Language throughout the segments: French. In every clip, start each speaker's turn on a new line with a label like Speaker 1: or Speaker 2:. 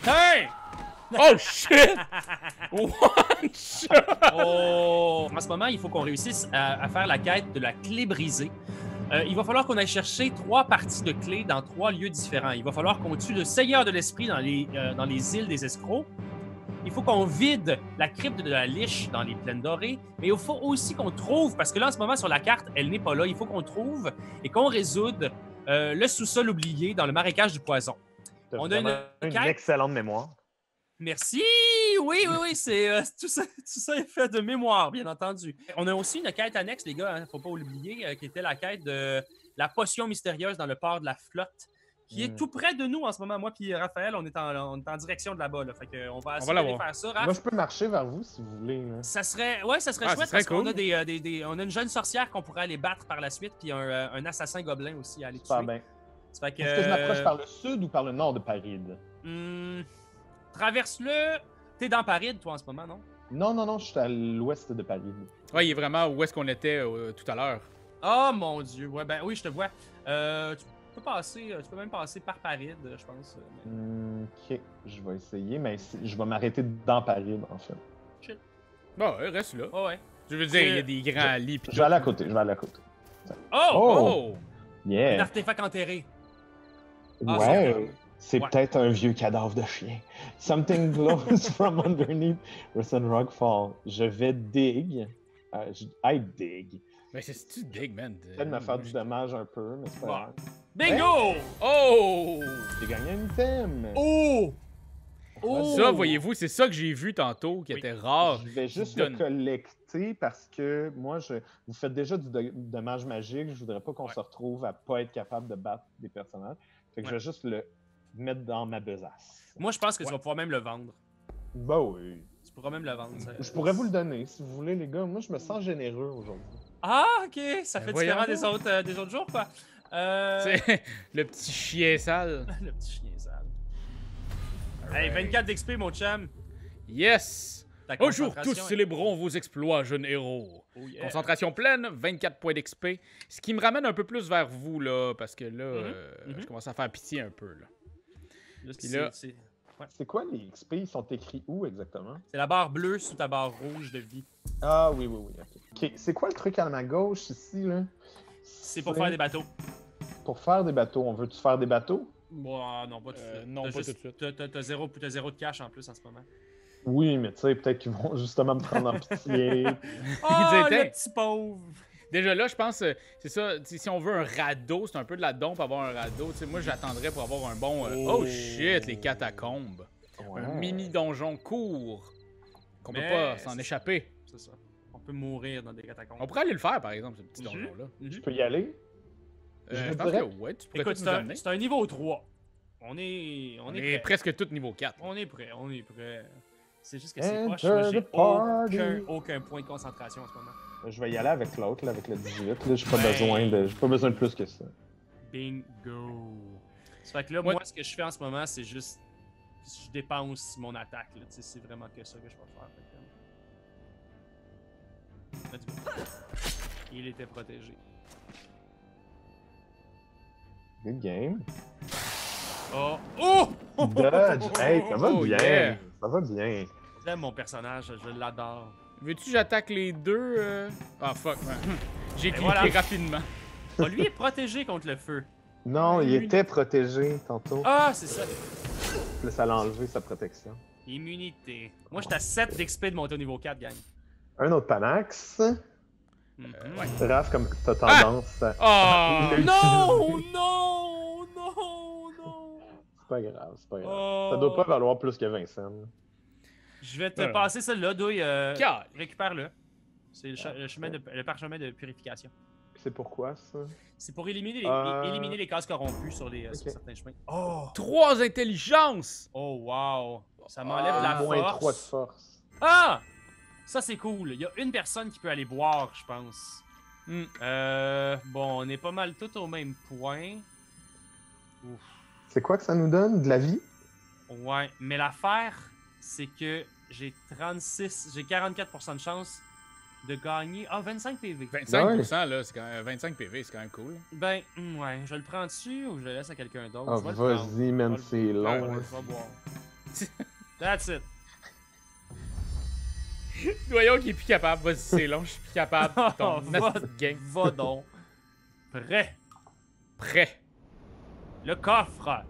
Speaker 1: Hey!
Speaker 2: Oh shit! One shot!
Speaker 1: Oh! En ce moment, il faut qu'on réussisse à faire la quête de la clé brisée. Il va falloir qu'on aille chercher 3 parties de clés dans 3 lieux différents. Il va falloir qu'on tue le Seigneur de l'Esprit dans les îles des escrocs. Il faut qu'on vide la crypte de la liche dans les plaines dorées. Mais il faut aussi qu'on trouve, parce que là, en ce moment, sur la carte, elle n'est pas là. Il faut qu'on trouve et qu'on résoudre le sous-sol oublié dans le marécage du poison.
Speaker 3: On a une excellente mémoire.
Speaker 1: Merci! Oui, c'est tout ça est fait de mémoire, bien entendu. On a aussi une quête annexe, les gars, faut pas l'oublier, qui était la quête de la potion mystérieuse dans le port de la flotte, qui est tout près de nous en ce moment. Moi puis Raphaël, on est en direction de là-bas. Là. Fait que on va essayer d'aller faire ça. Raph.
Speaker 3: Moi, je peux marcher vers vous si vous voulez. Là.
Speaker 1: Ça serait chouette
Speaker 2: ça serait
Speaker 1: parce
Speaker 2: cool.
Speaker 1: qu'on a on a une jeune sorcière qu'on pourrait aller battre par la suite, puis un assassin gobelin aussi à aller tuer.
Speaker 3: Bien.
Speaker 1: Fait que,
Speaker 3: est-ce que je m'approche par le sud ou par le nord de Paris?
Speaker 1: Traverse-le. T'es dans Paris, toi, en ce moment, non?
Speaker 3: Non, je suis à l'ouest de Paris.
Speaker 2: Ouais, il est vraiment où est-ce qu'on était tout à l'heure.
Speaker 1: Oh mon Dieu, ouais, ben oui, je te vois. Tu peux même passer par Paris, je pense.
Speaker 3: Ok, je vais essayer, mais je vais m'arrêter dans Paris, en fait.
Speaker 1: Chill.
Speaker 2: Bon, reste là.
Speaker 1: Oh, ouais.
Speaker 2: Je veux dire, il y a des grands lits.
Speaker 3: Je vais aller à côté,
Speaker 1: Oh!
Speaker 3: Yeah!
Speaker 1: Un artefact enterré.
Speaker 3: Ouais, c'est peut-être un vieux cadavre de chien. Something glows from underneath Recent Rockfall. Je vais dig. I dig.
Speaker 2: Mais c'est-tu dig, man?
Speaker 3: Peut-être me faire du dommage un peu, mais c'est pas grave.
Speaker 1: Bingo!
Speaker 2: Oh!
Speaker 3: J'ai gagné un item!
Speaker 1: Oh!
Speaker 2: Ça, voyez-vous, c'est ça que j'ai vu tantôt, qui était rare.
Speaker 3: Je vais juste le collecter parce que moi, vous faites déjà du dommage magique. Je voudrais pas qu'on se retrouve à pas être capable de battre des personnages. Fait que je vais juste le mettre dans ma besace.
Speaker 1: Moi, je pense que tu vas pouvoir même le vendre.
Speaker 3: Bah oui.
Speaker 1: Tu pourras même le vendre.
Speaker 3: Je pourrais vous le donner si vous voulez, les gars. Moi, je me sens généreux aujourd'hui.
Speaker 1: Ah, ok. Ça fait différent des autres jours, quoi.
Speaker 2: C'est le petit chien sale.
Speaker 1: Le petit chien sale. Hey, 24 d'XP, mon chum.
Speaker 2: Yes! Bonjour tous, célébrons vos exploits, jeunes héros. Oh yeah. Concentration pleine, 24 points d'XP. Ce qui me ramène un peu plus vers vous, là, parce que là, je commence à faire pitié un peu, là.
Speaker 3: Puis là, c'est quoi les XP? Ils sont écrits où exactement?
Speaker 1: C'est la barre bleue sous ta barre rouge de vie.
Speaker 3: Ah oui. Ok, c'est quoi le truc à ma gauche ici, là?
Speaker 1: C'est pour faire des bateaux.
Speaker 3: Pour faire des bateaux. On veut-tu faire des bateaux?
Speaker 1: Bon, non, pas tout de suite.
Speaker 2: Non, pas tout de suite.
Speaker 1: T'as zéro de cash en plus en ce moment.
Speaker 3: Oui, mais tu sais, peut-être qu'ils vont justement me prendre en pitié.
Speaker 1: Oh, le petit pauvre!
Speaker 2: Déjà là, je pense, c'est ça, si on veut un radeau, c'est un peu de la dompe avoir un radeau. T'sais, moi, j'attendrais pour avoir un bon... Oh shit, les catacombes. Ouais. Un mini donjon court. Qu'on peut pas s'en échapper.
Speaker 1: C'est ça. On peut mourir dans des catacombes.
Speaker 2: On pourrait aller le faire, par exemple, ce petit donjon-là.
Speaker 3: Je peux y aller?
Speaker 2: Je pense que ouais, tu pourrais.
Speaker 1: Écoute, c'est un niveau 3. On est
Speaker 2: presque tout niveau 4.
Speaker 1: On est prêt. C'est juste que c'est poche. Moi, j'ai aucun point de concentration en ce moment.
Speaker 3: Je vais y aller avec l'autre, avec le 18. Là, j'ai pas besoin de plus que ça.
Speaker 1: Bingo. Ça fait que là, moi, ce que je fais en ce moment, c'est juste... Je dépense mon attaque. C'est vraiment que ça que je vais faire. Il était protégé.
Speaker 3: Good game.
Speaker 1: Oh!
Speaker 3: Dodge! Hey, ça va bien!
Speaker 2: Yeah.
Speaker 3: Ça va bien.
Speaker 1: J'aime mon personnage, je l'adore.
Speaker 2: Veux-tu que j'attaque les deux? Ah, fuck, man. J'ai cliqué rapidement.
Speaker 1: Oh, lui est protégé contre le feu.
Speaker 3: Non, il était protégé tantôt.
Speaker 1: Ah, c'est ça.
Speaker 3: Là, ça l'a enlevé sa protection.
Speaker 1: Immunité. Moi, j'étais à 7 d'XP de monter au niveau 4, gang.
Speaker 3: Un autre Panax.
Speaker 1: Ouais.
Speaker 3: Raph, comme t'as tendance
Speaker 2: à...
Speaker 1: Non!
Speaker 3: C'est pas grave. Ça doit pas valoir plus que Vincent.
Speaker 1: Je vais te passer celle-là, Douille. Récupère-le. C'est le parchemin de purification.
Speaker 3: C'est pourquoi, ça?
Speaker 1: C'est pour éliminer les cases corrompues sur certains chemins.
Speaker 2: Oh! 3 intelligences!
Speaker 1: Oh, wow! Ça m'enlève la force.
Speaker 3: Moins 3 de force.
Speaker 1: Ah! Ça, c'est cool. Il y a une personne qui peut aller boire, je pense. Bon, on est pas mal tous au même point. Ouf.
Speaker 3: C'est quoi que ça nous donne? De la vie?
Speaker 1: Ouais, mais l'affaire, c'est que j'ai 44% de chance de gagner. Ah, 25 PV.
Speaker 2: 25%, là, c'est quand même 25 PV, c'est quand même cool.
Speaker 1: Ben, ouais, je le prends dessus ou je le laisse à quelqu'un d'autre?
Speaker 3: Ah, vas-y, man, c'est long.
Speaker 1: Je vais boire. That's it.
Speaker 2: Doyon qui est plus capable. Vas-y, c'est long, je suis plus capable. Ton
Speaker 1: Va,
Speaker 2: game.
Speaker 1: va donc. Prêt.
Speaker 2: Prêt.
Speaker 1: Le coffre.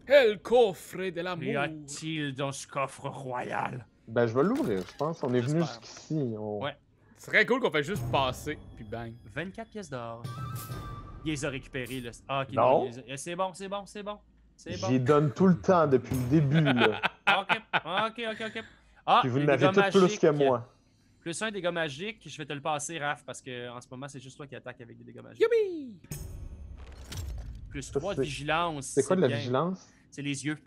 Speaker 2: El cofre de
Speaker 1: Qu'y
Speaker 2: l'amour.
Speaker 1: a-t-il dans ce coffre royal?
Speaker 3: Ben, je vais l'ouvrir, je pense. On est venu
Speaker 1: J'espère.
Speaker 3: jusqu'ici.
Speaker 1: Ouais.
Speaker 2: Ce serait cool qu'on fait juste passer, puis bang.
Speaker 1: 24 pièces d'or. Il les a récupérés, là. Ah, ok,
Speaker 3: Non.
Speaker 1: il les a- C'est bon, c'est bon, c'est bon. C'est bon.
Speaker 3: J'y donne tout le temps depuis le début, là.
Speaker 1: Ok. Ah,
Speaker 3: Puis vous
Speaker 1: les
Speaker 3: n'avez
Speaker 1: dégâts
Speaker 3: tout plus
Speaker 1: magiques.
Speaker 3: que moi.
Speaker 1: Plus un dégât magique, je vais te le passer, Raph, parce que en ce moment, c'est juste toi qui attaques avec des dégâts magiques.
Speaker 2: Youpi!
Speaker 1: Plus
Speaker 3: Ça,
Speaker 1: 3 de
Speaker 3: c'est-
Speaker 1: vigilance.
Speaker 3: C'est quoi de la
Speaker 1: bien.
Speaker 3: vigilance?
Speaker 1: C'est les yeux.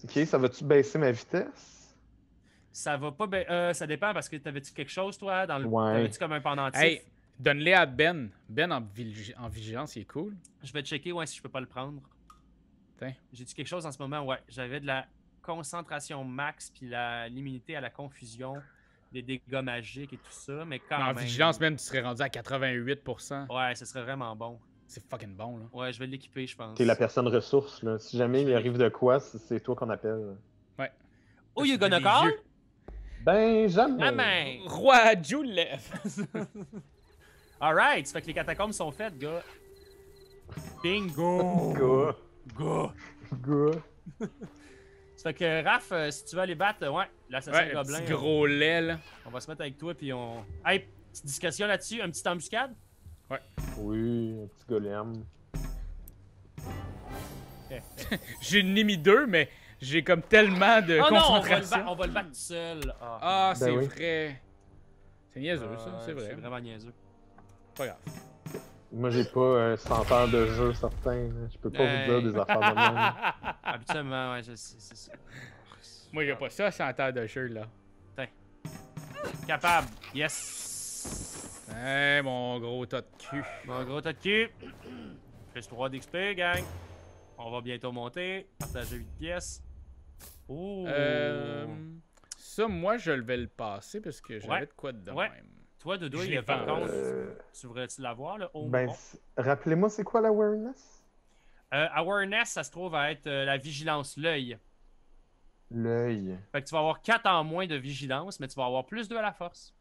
Speaker 3: Ok, ça va-tu baisser ma vitesse?
Speaker 1: Ça va pas. Ça dépend parce que t'avais-tu quelque chose, toi, dans le.
Speaker 3: Ouais.
Speaker 1: T'avais-tu comme un pendentif?
Speaker 2: Hey, donne-les à Ben. Ben en vigilance, il est cool.
Speaker 1: Je vais checker ouais, si je peux pas le prendre.
Speaker 2: Tiens.
Speaker 1: J'ai-tu quelque chose en ce moment? Ouais. J'avais de la concentration max puis l'immunité à la confusion, des dégâts magiques et tout ça, mais quand
Speaker 2: En
Speaker 1: même.
Speaker 2: vigilance, Ben, tu serais rendu à 88%.
Speaker 1: Ouais, ce serait vraiment bon.
Speaker 2: C'est fucking bon, là.
Speaker 1: Ouais, je vais l'équiper, je pense.
Speaker 3: T'es la personne ressource, là. Si jamais il arrive de quoi, c'est toi qu'on appelle.
Speaker 1: Oh, you gonna
Speaker 2: Des
Speaker 1: call?
Speaker 2: yeux.
Speaker 3: Ben, jamais.
Speaker 1: Ah, main!
Speaker 2: Roi Julef!
Speaker 1: Alright, ça fait que les catacombes sont faites, gars. Bingo!
Speaker 3: Gars.
Speaker 1: Gars!
Speaker 3: Gars.
Speaker 1: Ça fait que Raph, si tu veux aller battre, ouais, l'assassin
Speaker 2: Ouais, un
Speaker 1: gobelin,
Speaker 2: petit gros lait, là.
Speaker 1: on va se mettre avec toi puis on. Hey, petite discussion là-dessus, un petit embuscade?
Speaker 3: Oui, un petit golem.
Speaker 2: J'ai mis 2, mais j'ai comme tellement de
Speaker 1: Oh non,
Speaker 2: concentration.
Speaker 1: on va le battre tout seul. Ah,
Speaker 2: Ah, c'est
Speaker 3: oui.
Speaker 2: vrai. C'est niaiseux, ça, c'est vrai.
Speaker 1: C'est vraiment niaiseux.
Speaker 2: Pas grave.
Speaker 3: Moi, j'ai pas 100 heures de jeu certain. Là. Je peux pas vous dire des affaires de même.
Speaker 1: Habituellement, ouais, je sais, c'est ça.
Speaker 2: Moi, j'ai pas ça, 100 heures de jeu, là.
Speaker 1: Capable, yes!
Speaker 2: Hey, mon gros tas de cul.
Speaker 1: Bon, gros tas de cul. Plus 3 d'XP, gang. On va bientôt monter. Partager 8 pièces. Ouh!
Speaker 2: Ça, moi, je vais le passer parce que j'avais
Speaker 1: Ouais.
Speaker 2: de quoi de
Speaker 1: Ouais.
Speaker 2: même.
Speaker 1: Toi, Dodo,
Speaker 2: Je
Speaker 1: il
Speaker 2: l'ai
Speaker 1: a par
Speaker 2: pas.
Speaker 1: contre. Tu voudrais-tu l'avoir, là? Oh,
Speaker 3: Ben,
Speaker 1: bon.
Speaker 3: rappelez-moi, c'est quoi l'awareness?
Speaker 1: Awareness, ça se trouve à être la vigilance, l'œil.
Speaker 3: L'œil.
Speaker 1: Fait que tu vas avoir 4 en moins de vigilance, mais tu vas avoir plus 2 à la force.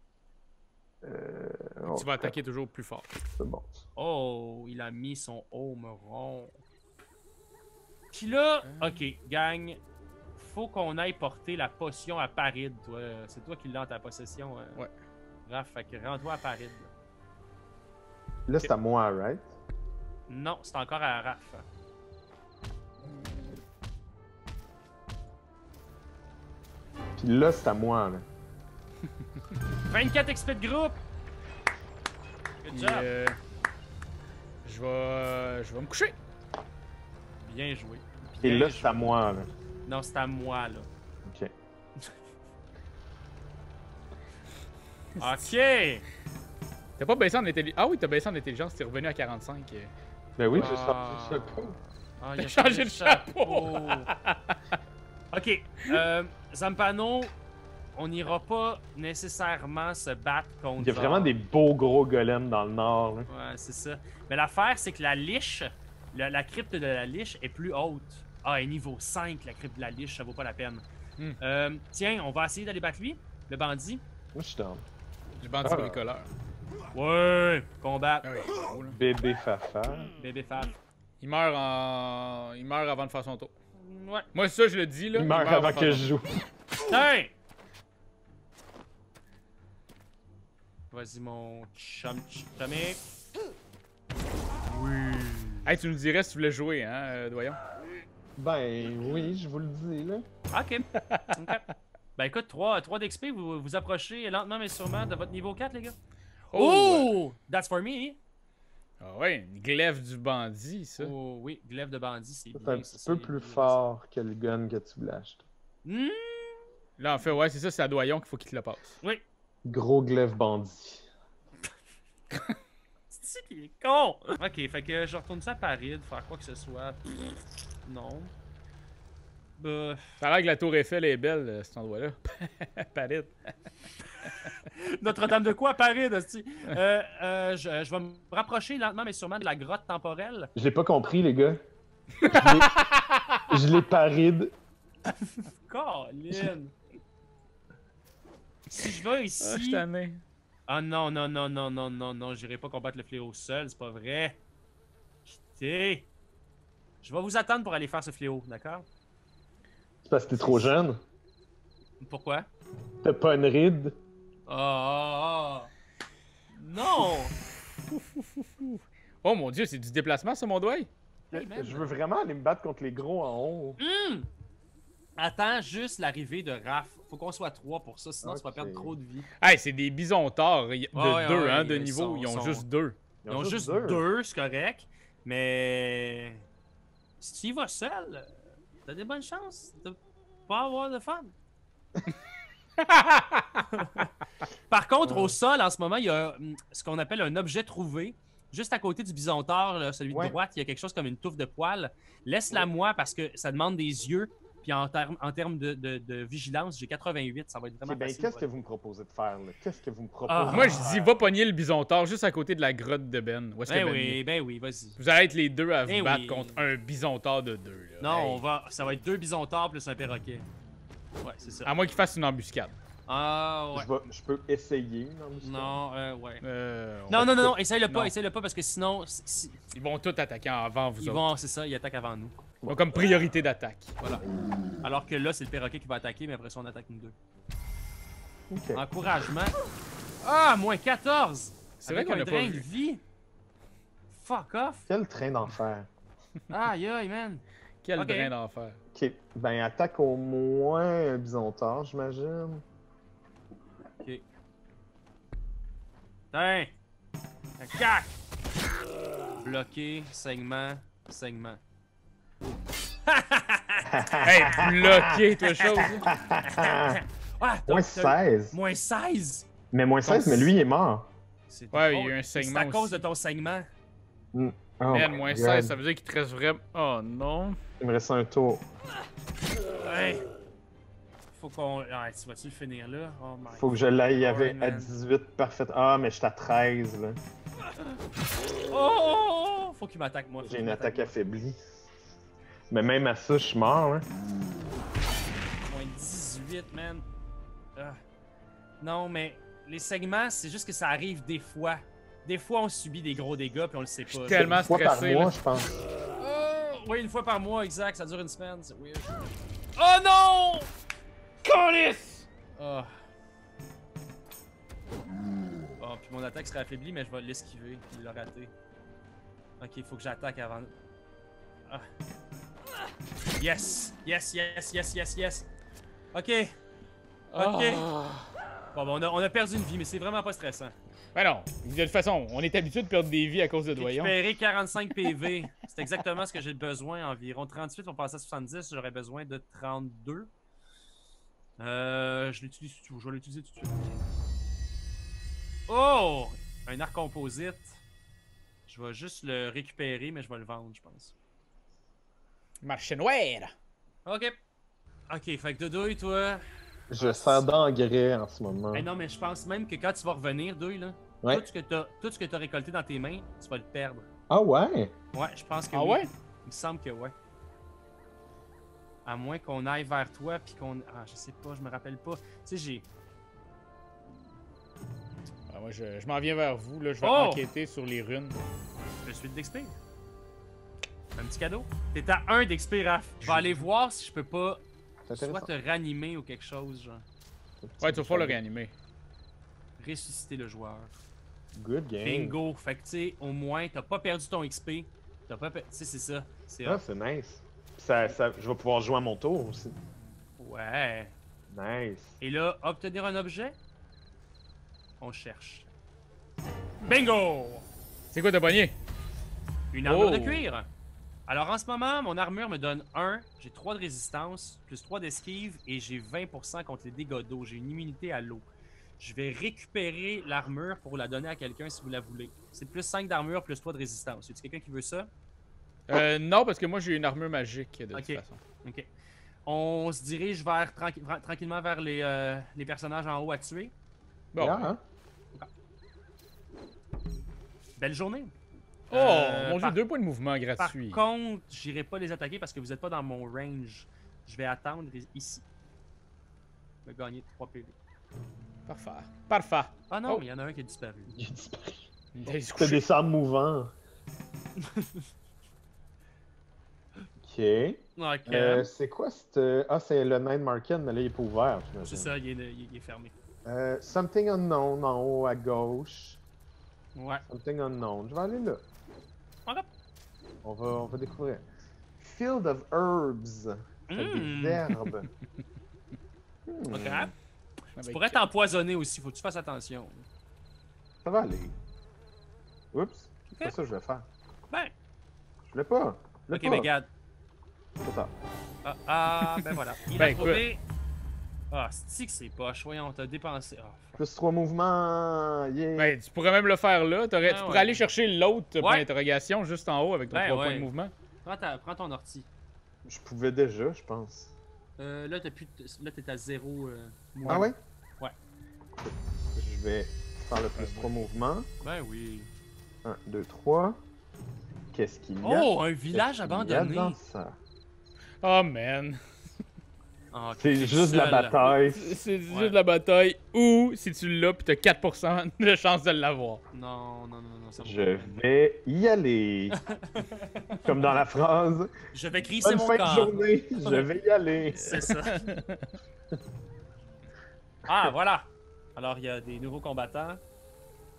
Speaker 2: Tu vas attaquer toujours plus fort.
Speaker 3: C'est bon.
Speaker 1: Oh, il a mis son home rond. Puis là, ok, gang, faut qu'on aille porter la potion à Paride, toi. C'est toi qui l'as en ta possession.
Speaker 2: Ouais.
Speaker 1: Raph, fait que rends-toi à Paride.
Speaker 3: Là, c'est à moi, right?
Speaker 1: Non, c'est encore à Raph.
Speaker 3: Puis là, c'est à moi, là.
Speaker 1: 24 XP de groupe! Good
Speaker 2: Puis,
Speaker 1: job!
Speaker 2: je vais me coucher.
Speaker 1: Bien joué.
Speaker 3: Et
Speaker 1: Bien
Speaker 3: là, c'est à
Speaker 1: joué.
Speaker 3: moi, là.
Speaker 1: Non, c'est à moi, là.
Speaker 3: Ok.
Speaker 1: Ok!
Speaker 2: T'as pas baissé en intelligence. Ah oui, t'as baissé en intelligence, t'es revenu à 45.
Speaker 3: Ben oui, j'ai
Speaker 1: Ah.
Speaker 3: changé de chapeau.
Speaker 1: Ah,
Speaker 2: T'as
Speaker 1: il a
Speaker 2: changé de chapeau.
Speaker 1: Ok, Zampano, on n'ira pas nécessairement se battre contre.
Speaker 3: Il y a vraiment des beaux gros golems dans le nord, là.
Speaker 1: Ouais, c'est ça. Mais l'affaire, c'est que la liche, la crypte de la liche est plus haute. Ah, elle est niveau 5, la crypte de la liche, ça vaut pas la peine. Tiens, on va essayer d'aller battre lui, le bandit.
Speaker 3: Moi, je suis down.
Speaker 2: Le bandit bricoleur.
Speaker 1: Ouais, combat.
Speaker 2: Ah oui, gros, là.
Speaker 3: Bébé Fafa.
Speaker 1: Bébé Fab.
Speaker 2: Il meurt avant de faire son tour.
Speaker 1: Ouais.
Speaker 2: Moi, ça, je le dis, là.
Speaker 3: Il meurt
Speaker 2: avant
Speaker 3: avant
Speaker 2: de
Speaker 3: que
Speaker 2: faire
Speaker 3: je joue.
Speaker 1: Tiens! Vas-y, mon chum chumé. Oui.
Speaker 2: Hey, tu nous dirais si tu voulais jouer, hein, Doyon?
Speaker 3: Ben oui, je vous le dis, là.
Speaker 1: Ok. Ok. Ben écoute, 3 d'XP, vous vous approchez lentement mais sûrement de votre niveau 4, les gars. Oh! That's for me!
Speaker 2: Ah ouais, une glaive du bandit, ça.
Speaker 1: Oh oui, glaive de bandit, c'est
Speaker 3: C'est
Speaker 1: bien.
Speaker 3: un
Speaker 1: ça,
Speaker 3: petit peu
Speaker 1: c'est
Speaker 3: plus
Speaker 1: bien.
Speaker 3: fort que le gun que tu voulais acheter.
Speaker 1: Hmm,
Speaker 2: Là, en fait, ouais, c'est ça, c'est à Doyon qu'il faut qu'il te le passe.
Speaker 1: oui.
Speaker 3: Gros glaive bandit.
Speaker 1: C'est qui est con! Ok, fait que je retourne ça à Paris, faire quoi que ce soit. Non. Bah.
Speaker 2: Ça a l'air que la tour Eiffel est belle, cet endroit-là. Paris.
Speaker 1: Notre-Dame de quoi, Paris, hostie? Je vais me rapprocher lentement mais sûrement de la grotte temporelle.
Speaker 3: Je l'ai pas compris, les gars. Je l'ai paride
Speaker 1: Colin! Si je vais
Speaker 2: Ah, je
Speaker 1: ici...
Speaker 2: tanné.
Speaker 1: Ah non, non, non, non, non, non, non, j'irai pas combattre le fléau seul, c'est pas vrai. Quittez! Je vais vous attendre pour aller faire ce fléau, d'accord?
Speaker 3: C'est parce que t'es trop jeune.
Speaker 1: Pourquoi?
Speaker 3: T'as pas une ride.
Speaker 1: Ah! Non!
Speaker 2: Oh mon dieu, c'est du déplacement, ça, mon doigt?
Speaker 1: Hey, man.
Speaker 3: Je veux vraiment aller me battre contre les gros en haut.
Speaker 1: Attends juste l'arrivée de Raph. Faut qu'on soit 3 pour ça, sinon tu vas
Speaker 3: Ok.
Speaker 1: perdre trop de vie.
Speaker 2: Hey, c'est des bisontars de
Speaker 1: Ouais,
Speaker 2: 2,
Speaker 1: ouais,
Speaker 2: hein, de
Speaker 1: ils
Speaker 2: niveau.
Speaker 1: sont-
Speaker 2: Ils ont
Speaker 1: sont-
Speaker 2: juste 2.
Speaker 1: Ils ont juste 2, c'est correct. Mais si tu y vas seul, t'as des bonnes chances de pas avoir de fun. Par contre, au sol, en ce moment, il y a ce qu'on appelle un objet trouvé. Juste à côté du bisonteur, là, celui de
Speaker 3: Ouais.
Speaker 1: droite, il y a quelque chose comme une touffe de poils. Laisse-la moi parce que ça demande des yeux. Puis en termes de vigilance, j'ai 88. Ça va être vraiment
Speaker 3: Ok, ben,
Speaker 1: facile.
Speaker 3: qu'est-ce que vous me proposez de faire, là? Qu'est-ce que vous me proposez?
Speaker 1: Ah.
Speaker 2: Moi, je dis, va pogner le bisontar juste à côté de la grotte de Ben. Où est-ce que
Speaker 1: Ben
Speaker 2: Ben
Speaker 1: oui,
Speaker 2: est?
Speaker 1: ben oui, vas-y.
Speaker 2: Vous allez être les deux à vous
Speaker 1: Eh
Speaker 2: battre
Speaker 1: oui.
Speaker 2: contre un bisontar de 2.
Speaker 1: Non, ça va être 2 bisontards plus un perroquet. Ouais, c'est ça.
Speaker 2: À moins qu'il fasse une embuscade.
Speaker 1: Ah, ouais.
Speaker 3: Je peux essayer, non?
Speaker 1: Non, ouais.
Speaker 2: On va-
Speaker 1: Non, essaye-le pas,
Speaker 2: Non.
Speaker 1: essaye-le pas parce que sinon,
Speaker 2: Ils vont tous attaquer avant vous
Speaker 1: ils
Speaker 2: autres.
Speaker 1: vont, c'est ça, ils attaquent avant nous.
Speaker 2: Ils ont comme priorité d'attaque.
Speaker 1: Voilà. Alors que là, c'est le perroquet qui va attaquer, mais après ça, on attaque nous deux.
Speaker 3: Ok.
Speaker 1: Encouragement. Ah, moins 14!
Speaker 2: C'est vrai
Speaker 1: Avec
Speaker 2: qu'on
Speaker 1: un
Speaker 2: a pas
Speaker 1: drain de
Speaker 2: vu.
Speaker 1: vie. Fuck off.
Speaker 3: Quel train d'enfer.
Speaker 1: Aïe, aïe, man.
Speaker 2: Quel
Speaker 1: Ok.
Speaker 2: drain d'enfer.
Speaker 3: Ok, ben attaque au moins un bisontar, j'imagine.
Speaker 1: Ok. Tiens. Un cac. Bloqué, saignement, saignement.
Speaker 2: Hey, bloqué, toi, chose.
Speaker 1: Ah,
Speaker 3: Moins 16.
Speaker 1: Moins 16!
Speaker 3: Mais moins 16, mais lui, il est mort.
Speaker 1: C'est
Speaker 2: Ouais,
Speaker 1: drôle.
Speaker 2: il y a eu un
Speaker 1: C'est
Speaker 2: saignement
Speaker 1: à cause
Speaker 2: aussi.
Speaker 1: de ton saignement.
Speaker 3: Oh
Speaker 2: Man,
Speaker 3: my
Speaker 2: moins
Speaker 3: God.
Speaker 2: 16, ça veut dire qu'il te reste vraiment. Oh non.
Speaker 3: Il me reste un tour.
Speaker 1: Ouais. Faut qu'on. Ah, tu vas-tu le finir là? Oh my.
Speaker 3: Faut que je l'aille
Speaker 1: Ouais,
Speaker 3: avec à
Speaker 1: man.
Speaker 3: 18 parfait. Ah, mais je suis à 13, là.
Speaker 1: Oh! Faut qu'il m'attaque, moi. Faut
Speaker 3: J'ai
Speaker 1: qu'il
Speaker 3: une
Speaker 1: m'attaque,
Speaker 3: attaque
Speaker 1: moi.
Speaker 3: affaiblie. Mais même à ça, je suis mort, hein.
Speaker 1: Moins 18, man. Ah. Non, mais les segments, c'est juste que ça arrive des fois. Des fois, on subit des gros dégâts puis on le sait pas.
Speaker 2: Tellement
Speaker 3: Une fois par
Speaker 2: stressé,
Speaker 3: mois,
Speaker 2: là.
Speaker 3: je pense.
Speaker 1: Oh! Oui, une fois par mois, exact. Ça dure une semaine. C'est weird. Oh non!
Speaker 2: Calice!
Speaker 1: Oh. Oh, puis mon attaque serait affaiblie, mais je vais l'esquiver. Il l'a raté. Ok, il faut que j'attaque avant. Ah. Yes! Yes, yes, yes, yes, yes! Ok. Ok. Bon, on a perdu une vie, mais c'est vraiment pas stressant.
Speaker 2: Ben non, de toute façon, on est habitué de perdre des vies à cause de Doyon.
Speaker 1: Récupérer 45 PV. C'est exactement ce que j'ai besoin environ. 38 pour passer à 70, j'aurais besoin de 32. Je vais l'utiliser tout de suite. Oh! Un arc composite. Je vais juste le récupérer, mais je vais le vendre, je pense.
Speaker 2: Marché noir!
Speaker 1: Ok. Ok, fait que Dodo, toi.
Speaker 3: Je sers d'engrais en ce moment.
Speaker 1: Eh non, mais je pense même que quand tu vas revenir, Dodo, là,
Speaker 3: Ouais.
Speaker 1: tout ce que t'as récolté dans tes mains, tu vas le perdre.
Speaker 3: Ah ouais?
Speaker 1: Ouais, je pense que
Speaker 2: Ah
Speaker 1: oui.
Speaker 2: ouais?
Speaker 1: Il me semble que ouais. À moins qu'on aille vers toi puis qu'on. Ah, je sais pas, je me rappelle pas. Tu sais, j'ai.
Speaker 2: Ah, moi, je m'en viens vers vous, là. Je vais
Speaker 1: Oh!
Speaker 2: enquêter sur les runes.
Speaker 1: Je suis d'XP. Un petit cadeau. T'es à 1 d'XP, Raph. Je vais aller voir si je peux pas
Speaker 3: C'est
Speaker 1: soit
Speaker 3: intéressant.
Speaker 1: te ranimer ou quelque chose, genre.
Speaker 2: Ouais, tu vas pas le réanimer.
Speaker 1: Ressusciter le joueur.
Speaker 3: Good game.
Speaker 1: Bingo. Fait que, tu sais, au moins, t'as pas perdu ton XP. T'as pas. Tu sais, c'est ça. C'est
Speaker 3: Ah,
Speaker 1: hot.
Speaker 3: c'est nice. Je vais pouvoir jouer à mon tour aussi.
Speaker 1: Ouais.
Speaker 3: Nice.
Speaker 1: Et là, obtenir un objet. On cherche. Bingo!
Speaker 2: C'est quoi, t'as pogné?
Speaker 1: Une armure de
Speaker 2: Oh.
Speaker 1: cuir. Alors en ce moment, mon armure me donne 1, j'ai 3 de résistance, plus 3 d'esquive et j'ai 20% contre les dégâts d'eau. J'ai une immunité à l'eau. Je vais récupérer l'armure pour la donner à quelqu'un si vous la voulez. C'est plus 5 d'armure, plus 3 de résistance. Y a-t-il quelqu'un qui veut ça?
Speaker 2: Non, parce que moi, j'ai une armure magique, de
Speaker 1: Ok.
Speaker 2: toute façon.
Speaker 1: Ok. On se dirige vers, tranquillement vers les personnages en haut à tuer.
Speaker 2: Bon.
Speaker 3: Yeah, hein?
Speaker 1: Belle journée.
Speaker 2: Oh, mon dieu,
Speaker 1: par-
Speaker 2: 2 points de mouvement
Speaker 1: Par
Speaker 2: gratuits.
Speaker 1: contre, j'irai pas les attaquer parce que vous êtes pas dans mon range. Je vais attendre ici. Je vais gagner 3 PV.
Speaker 2: Parfait. Parfait.
Speaker 1: Ah non,
Speaker 2: Oh.
Speaker 1: il y en a un qui a disparu.
Speaker 3: Il a disparu.
Speaker 2: Il est
Speaker 3: C'était
Speaker 2: couché.
Speaker 3: des sables mouvants. Ok.
Speaker 1: Ok.
Speaker 3: C'est quoi cette. Ah, c'est le Night Market, mais là, il est pas ouvert.
Speaker 1: C'est ça, il est fermé.
Speaker 3: Something Unknown en haut à gauche.
Speaker 1: Ouais.
Speaker 3: Something Unknown. Je vais aller là.
Speaker 1: Ok.
Speaker 3: On va découvrir. Field of Herbs. Fait
Speaker 1: Mm.
Speaker 3: des herbes.
Speaker 1: Ok. Tu
Speaker 2: Avec-
Speaker 1: pourrais t'empoisonner aussi, faut que tu fasses attention.
Speaker 3: Ça va aller. Oups. C'est
Speaker 1: Ok.
Speaker 3: pas ça que je vais faire.
Speaker 1: Ben,
Speaker 3: Je l'ai pas. Je l'ai
Speaker 1: ok,
Speaker 3: pas.
Speaker 1: ben regarde.
Speaker 3: Trop tard.
Speaker 1: Ben voilà. Il
Speaker 2: Ben,
Speaker 1: a trouvé. Ah, c'est que c'est poche. Voyons, t'as dépensé. Ah, fuck.
Speaker 3: Plus 3 mouvements. Yeah.
Speaker 2: Ben, tu pourrais même le faire là. Tu
Speaker 1: Ah,
Speaker 2: pourrais
Speaker 1: ouais.
Speaker 2: aller chercher l'autre point
Speaker 1: Ouais.
Speaker 2: d'interrogation juste en haut avec ton
Speaker 1: Ben,
Speaker 2: 3 points
Speaker 1: ouais.
Speaker 2: de mouvement.
Speaker 1: Prends ton ortie.
Speaker 3: Je pouvais déjà, je pense.
Speaker 1: Là, là, t'es à 0.
Speaker 3: Ah ouais?
Speaker 1: Ouais.
Speaker 3: Je vais faire le plus 3 mouvements.
Speaker 1: Ben oui.
Speaker 3: 1, 2, 3. Qu'est-ce qu'il y a?
Speaker 1: Oh, un
Speaker 3: Qu'est-ce
Speaker 1: village
Speaker 3: qu'il y a
Speaker 1: abandonné.
Speaker 3: dans ça?
Speaker 2: Oh man.
Speaker 1: Ah,
Speaker 3: C'est
Speaker 1: t'es
Speaker 3: juste la
Speaker 1: seul.
Speaker 3: bataille.
Speaker 2: C'est juste
Speaker 1: Ouais.
Speaker 2: la bataille. Ou si tu l'as, pis t'as 4% de chance de l'avoir.
Speaker 1: Non, ça vaut
Speaker 3: Je
Speaker 1: pas la peine.
Speaker 3: vais y aller. Comme dans la phrase.
Speaker 1: Je vais crisser
Speaker 3: Bonne
Speaker 1: mon
Speaker 3: fin de
Speaker 1: camp.
Speaker 3: journée. Je vais y aller.
Speaker 1: C'est ça. Ah, voilà. Alors, il y a des nouveaux combattants.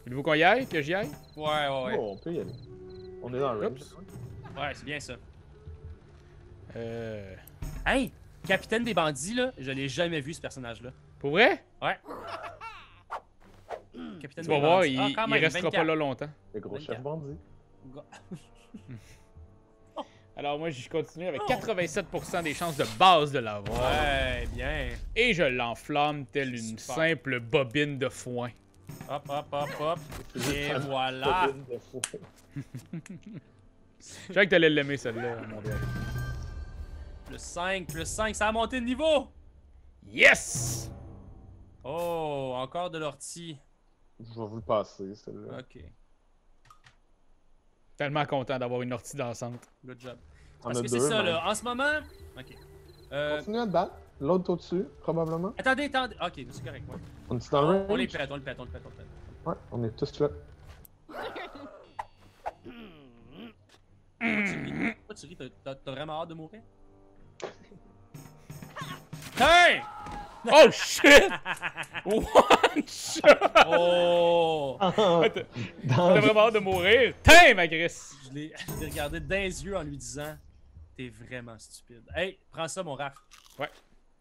Speaker 2: Voulez-vous qu'on y aille? Que j'y aille?
Speaker 1: Ouais.
Speaker 3: Oh, on peut y aller. On est dans le range.
Speaker 2: Oups.
Speaker 1: Ouais, c'est bien ça.
Speaker 2: Hey!
Speaker 1: Capitaine des bandits, là, je l'ai jamais vu, ce personnage-là.
Speaker 2: Pour vrai?
Speaker 1: Ouais. Capitaine
Speaker 2: Tu
Speaker 1: des
Speaker 2: vas voir,
Speaker 1: bandits.
Speaker 2: il,
Speaker 1: Ah, quand
Speaker 2: il
Speaker 1: même,
Speaker 2: restera
Speaker 1: 24.
Speaker 2: pas là longtemps.
Speaker 3: Le gros
Speaker 1: 24.
Speaker 3: chef bandit.
Speaker 2: Alors moi, je continue avec 87% des chances de base de l'avoir.
Speaker 1: Ouais, bien.
Speaker 2: Et je l'enflamme telle une
Speaker 1: Super.
Speaker 2: simple bobine de foin.
Speaker 1: Hop.
Speaker 3: C'est
Speaker 1: Et
Speaker 3: juste un
Speaker 1: voilà.
Speaker 3: bobine de fou.
Speaker 2: Je savais que t'allais l'aimer celle-là, mon doigt.
Speaker 1: Plus 5, ça a monté de niveau.
Speaker 2: Yes!
Speaker 1: Oh, encore de l'ortie.
Speaker 3: Je vais vous le passer, celle-là.
Speaker 1: Ok,
Speaker 2: Tellement content d'avoir une ortie dansante.
Speaker 1: good job.
Speaker 3: On
Speaker 1: Parce
Speaker 3: a
Speaker 1: que
Speaker 3: deux,
Speaker 1: c'est ça,
Speaker 3: même.
Speaker 1: là. En ce moment. Ok.
Speaker 3: Continue à te battre. L'autre au-dessus, probablement.
Speaker 1: Attendez. Ok, c'est correct, ouais.
Speaker 3: On est dans le
Speaker 1: On les
Speaker 3: range?
Speaker 1: pète, on le pète.
Speaker 3: Ouais, on est tous là.
Speaker 1: Pourquoi tu ris? T'as vraiment hâte de mourir? Hey!
Speaker 2: Oh shit! One shot!
Speaker 1: Oh!
Speaker 2: T'as
Speaker 3: Dans-
Speaker 2: vraiment hâte de mourir? Tain, ma Gris!
Speaker 1: Je l'ai regardé dans les yeux en lui disant t'es vraiment stupide. Hey, prends ça, mon Raph.
Speaker 2: Ouais.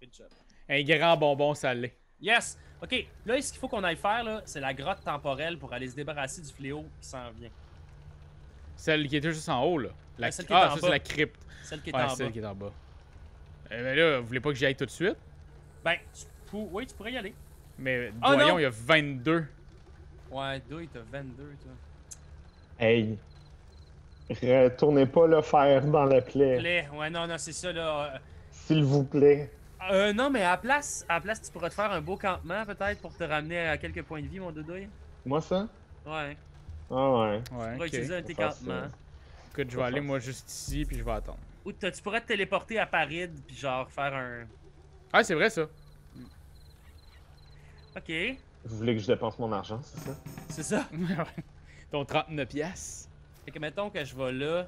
Speaker 1: Good job.
Speaker 2: Un grand bonbon salé.
Speaker 1: Yes! Ok, là, ce qu'il faut qu'on aille faire, là, c'est la grotte temporelle pour aller se débarrasser du fléau qui s'en vient.
Speaker 2: Celle qui était juste en haut, là.
Speaker 1: Ouais, celle qui est
Speaker 2: Ah,
Speaker 1: en
Speaker 2: ça,
Speaker 1: bas.
Speaker 2: c'est la crypte.
Speaker 1: Celle qui est
Speaker 2: Ouais,
Speaker 1: en
Speaker 2: celle
Speaker 1: bas.
Speaker 2: qui est en bas. Mais là, vous voulez pas que j'y aille tout de suite?
Speaker 1: Ben, oui, tu pourrais y aller.
Speaker 2: Mais
Speaker 1: Oh,
Speaker 2: voyons,
Speaker 1: non!
Speaker 2: il y a 22.
Speaker 1: Ouais, Douille, t'as 22, toi.
Speaker 3: Hey! Retournez pas le fer dans la plaie,
Speaker 1: Plaît. Ouais, non, c'est ça, là.
Speaker 3: s'il vous plaît.
Speaker 1: Non, mais à la place, tu pourrais te faire un beau campement, peut-être, pour te ramener à quelques points de vie, mon doudouille.
Speaker 3: Moi, ça?
Speaker 1: Ouais.
Speaker 3: Ah ouais.
Speaker 2: Ouais,
Speaker 1: Tu pourrais
Speaker 2: ok.
Speaker 1: utiliser un de tes
Speaker 3: Faut faire ça.
Speaker 1: campements.
Speaker 2: Écoute, je vais aller moi juste ici, puis je vais attendre.
Speaker 1: Ou tu pourrais te téléporter à Paride, puis genre faire un.
Speaker 2: Ah, c'est vrai ça.
Speaker 1: Ok,
Speaker 3: Vous voulez que je dépense mon argent, c'est ça?
Speaker 1: c'est ça.
Speaker 2: Ton 39 piastres.
Speaker 1: Fait que mettons que je vais là.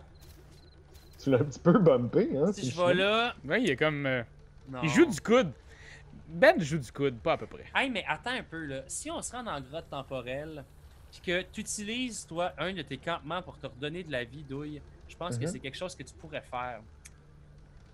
Speaker 3: Tu l'as un petit peu bumpé, hein?
Speaker 1: Si
Speaker 3: c'est
Speaker 1: je
Speaker 3: chiant.
Speaker 1: vais là.
Speaker 2: Ouais, il est comme.
Speaker 1: Non.
Speaker 2: Il joue du coude. Ben joue du coude, pas à peu près.
Speaker 1: Hey, mais attends un peu, là. Si on se rend dans la grotte temporelle, puis que tu utilises, toi, un de tes campements pour te redonner de la vie, douille, je pense que
Speaker 3: Mhm.
Speaker 1: c'est quelque chose que tu pourrais faire.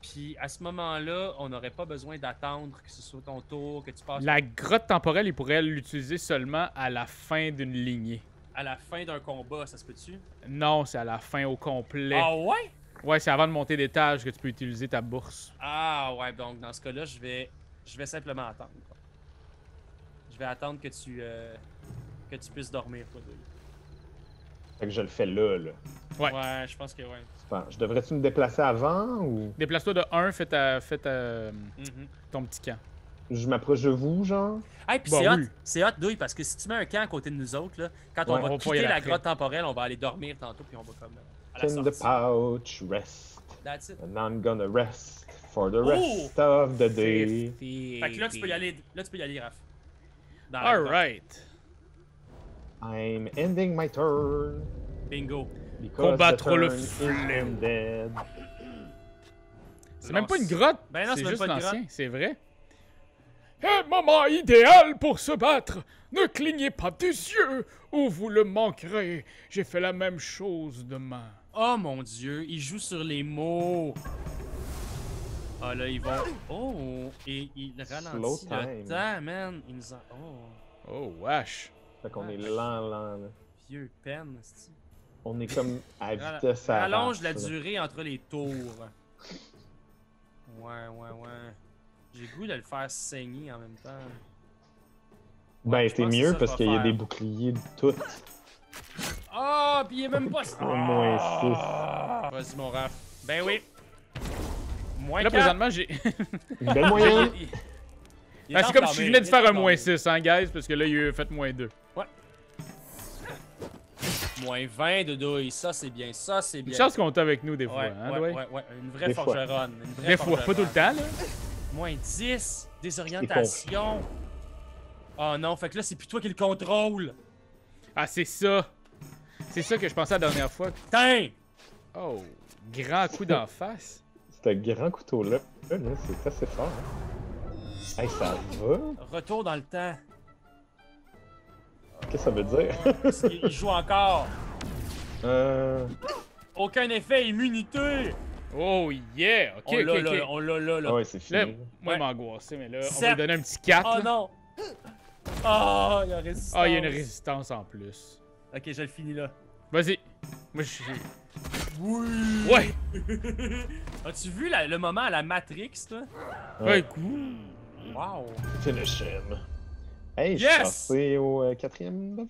Speaker 1: Puis à ce moment-là, on n'aurait pas besoin d'attendre que ce soit ton tour, que tu passes
Speaker 2: La grotte temporelle, il pourrait l'utiliser seulement à la fin d'une lignée.
Speaker 1: à la fin d'un combat, ça se peut-tu?
Speaker 2: Non, c'est à la fin au complet.
Speaker 1: Ah ouais?
Speaker 2: Ouais, c'est avant de monter d'étage que tu peux utiliser ta bourse.
Speaker 1: Ah ouais, donc dans ce cas-là, je vais simplement attendre. Quoi. Je vais attendre que tu puisses dormir, toi, douille.
Speaker 3: Fait que je le fais là, là.
Speaker 2: Ouais.
Speaker 1: Ouais, je pense que ouais.
Speaker 3: Super. Je devrais-tu me déplacer avant ou
Speaker 2: Déplace-toi de 1, fais
Speaker 1: Mhm.
Speaker 2: ton petit camp.
Speaker 3: je m'approche de vous, genre?
Speaker 1: Hey, puis
Speaker 2: Bah
Speaker 1: c'est hot,
Speaker 2: oui.
Speaker 1: c'est hot, douille, parce que si tu mets un camp à côté de nous autres, là, quand on
Speaker 3: Ouais,
Speaker 1: va
Speaker 2: on va pas y
Speaker 1: quitter
Speaker 2: aller
Speaker 1: la
Speaker 2: après.
Speaker 1: grotte temporelle, on va aller dormir tantôt, puis on va comme à la
Speaker 3: In the
Speaker 1: sortie.
Speaker 3: pouch, rest.
Speaker 1: That's it.
Speaker 3: And I'm gonna rest. For the rest of the day.
Speaker 2: 50.
Speaker 1: Fait que là, tu peux y aller, Raph. Dans la grotte.
Speaker 2: Alright.
Speaker 3: I'm ending my turn.
Speaker 1: Bingo.
Speaker 3: Because
Speaker 2: Combattre
Speaker 3: the
Speaker 2: le
Speaker 3: turn is
Speaker 2: fléau.
Speaker 3: ended.
Speaker 2: C'est même pas une grotte.
Speaker 1: Ben non, c'est même
Speaker 2: juste
Speaker 1: pas une
Speaker 2: l'ancien, c'est vrai. Un moment idéal pour se battre. Ne clignez pas des yeux ou vous le manquerez. J'ai fait la même chose demain.
Speaker 1: Oh mon dieu, il joue sur les mots. Ah là, ils vont. Oh! Et il ralentit
Speaker 3: Slow
Speaker 1: le
Speaker 3: time.
Speaker 1: temps, man. Il nous a. Oh!
Speaker 2: Oh, wesh.
Speaker 3: Fait qu'on est lent, là.
Speaker 1: Vieux peine, c'est-tu?
Speaker 3: On est comme à vitesse à
Speaker 1: Rallonge
Speaker 3: race,
Speaker 1: la
Speaker 3: là.
Speaker 1: durée entre les tours. Ouais. J'ai le goût de le faire saigner en même temps.
Speaker 3: Ben,
Speaker 1: je
Speaker 3: c'est
Speaker 1: pense que
Speaker 3: mieux
Speaker 1: ça, je
Speaker 3: parce
Speaker 1: vais
Speaker 3: qu'il y a
Speaker 1: faire.
Speaker 3: des boucliers de tout.
Speaker 1: Ah, pis il est même pas.
Speaker 3: Moins
Speaker 1: Ah! Vas-y, mon Raph. Ben oui. Moins
Speaker 2: Là,
Speaker 1: 4.
Speaker 2: présentement, j'ai.
Speaker 3: 6. Une belle moyenne.
Speaker 2: Ben, c'est comme si je venais de faire un moins 6, hein, guys, parce que là, il a fait moins 2.
Speaker 1: Moins 20 de douille, ça c'est bien, ça c'est
Speaker 2: Une
Speaker 1: bien.
Speaker 2: chance qu'on est avec nous des fois,
Speaker 1: Ouais,
Speaker 2: hein,
Speaker 1: ouais,
Speaker 2: Dwayne?
Speaker 1: ouais, une vraie
Speaker 3: Des fois.
Speaker 1: forgeronne. Une vraie
Speaker 2: Des fois, pas tout le
Speaker 1: forgeronne.
Speaker 2: temps, là.
Speaker 1: Moins 10, désorientation. Oh non, fait que là c'est plus toi qui le contrôle.
Speaker 2: Ah, c'est ça. C'est ça que je pensais la dernière fois.
Speaker 1: Tain!
Speaker 2: Oh, grand coup d'en face.
Speaker 3: Ce grand couteau-là, là, c'est assez fort. Hein? Hey, ça va?
Speaker 1: Retour dans le temps.
Speaker 3: Qu'est-ce que ça veut dire?
Speaker 1: Il joue encore. Aucun effet, immunité.
Speaker 2: Oh, yeah. Ok,
Speaker 1: On l'a
Speaker 2: ok,
Speaker 1: là,
Speaker 2: ok.
Speaker 1: on l'a là.
Speaker 3: Ah ouais, c'est fini.
Speaker 2: Là,
Speaker 3: là.
Speaker 2: moi,
Speaker 1: Ouais.
Speaker 2: il m'a angoissé, mais là, on va
Speaker 1: Sept.
Speaker 2: lui donner un petit 4.
Speaker 1: Oh non! Oh, il y a résistance.
Speaker 2: Ah, il y a une résistance en plus.
Speaker 1: Ok, je le finis là.
Speaker 2: Vas-y. Moi, je suis.
Speaker 1: Oui!
Speaker 2: Ouais!
Speaker 1: As-tu vu le moment à la Matrix, toi?
Speaker 2: Ouais,
Speaker 1: Wow!
Speaker 3: Finish him. Hey, je
Speaker 1: Yes!
Speaker 3: suis passé au 4e level.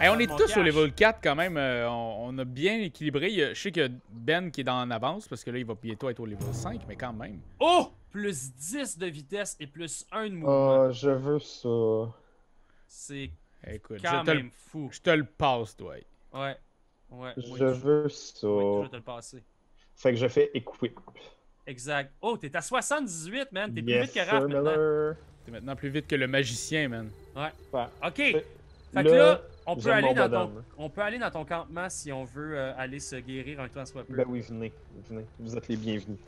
Speaker 2: Hey, on est
Speaker 1: Mon
Speaker 2: tous au
Speaker 1: cash.
Speaker 2: level 4 quand même. On a bien équilibré. Je sais que Ben qui est en avance parce que là, il va bientôt être au level 5, mais quand même.
Speaker 1: Oh! Plus 10 de vitesse et plus 1 de mouvement.
Speaker 3: Oh, je veux ça.
Speaker 1: C'est
Speaker 2: Écoute,
Speaker 1: quand même fou.
Speaker 2: je te le passe, toi.
Speaker 1: Ouais. Ouais.
Speaker 3: Je veux ça.
Speaker 1: Je vais te le passer.
Speaker 3: Fait que je fais equip.
Speaker 1: Exact. Oh, t'es à 78, man. T'es plus
Speaker 3: Yes,
Speaker 1: vite que
Speaker 3: sir,
Speaker 1: Raph maintenant.
Speaker 3: Miller.
Speaker 2: T'es maintenant plus vite que le magicien, man.
Speaker 1: Ouais.
Speaker 3: Ouais.
Speaker 1: Ok.
Speaker 3: Fait-
Speaker 1: Fait que là, on peut,
Speaker 3: j'aime
Speaker 1: aller
Speaker 3: mon
Speaker 1: dans
Speaker 3: bonhomme.
Speaker 1: on peut aller dans ton campement si on veut aller se guérir un temps soit peu.
Speaker 3: Ben oui, venez. Venez. Vous êtes les bienvenus.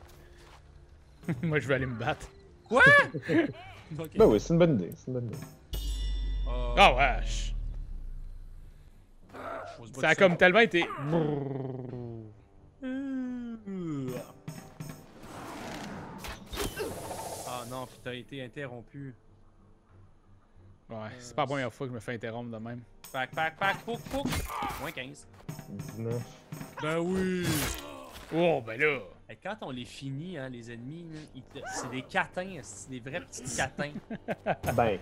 Speaker 2: Moi, je vais aller me battre.
Speaker 1: Quoi? Ok.
Speaker 3: Ben oui, c'est une bonne idée. C'est une bonne idée.
Speaker 2: Ah, wesh!
Speaker 1: On se bat
Speaker 2: Ça a
Speaker 1: tout
Speaker 2: comme tellement été.
Speaker 1: Ah non, puis t'as été interrompu.
Speaker 2: Ouais, c'est pas la première fois que je me fais interrompre de même.
Speaker 1: Pac, pouk, pouk. Moins 15.
Speaker 3: 19.
Speaker 1: Ben oui!
Speaker 2: Oh, ben là!
Speaker 1: Et quand on les finit, hein, les ennemis, là, c'est des catins, c'est des vrais petits catins.
Speaker 3: Ben,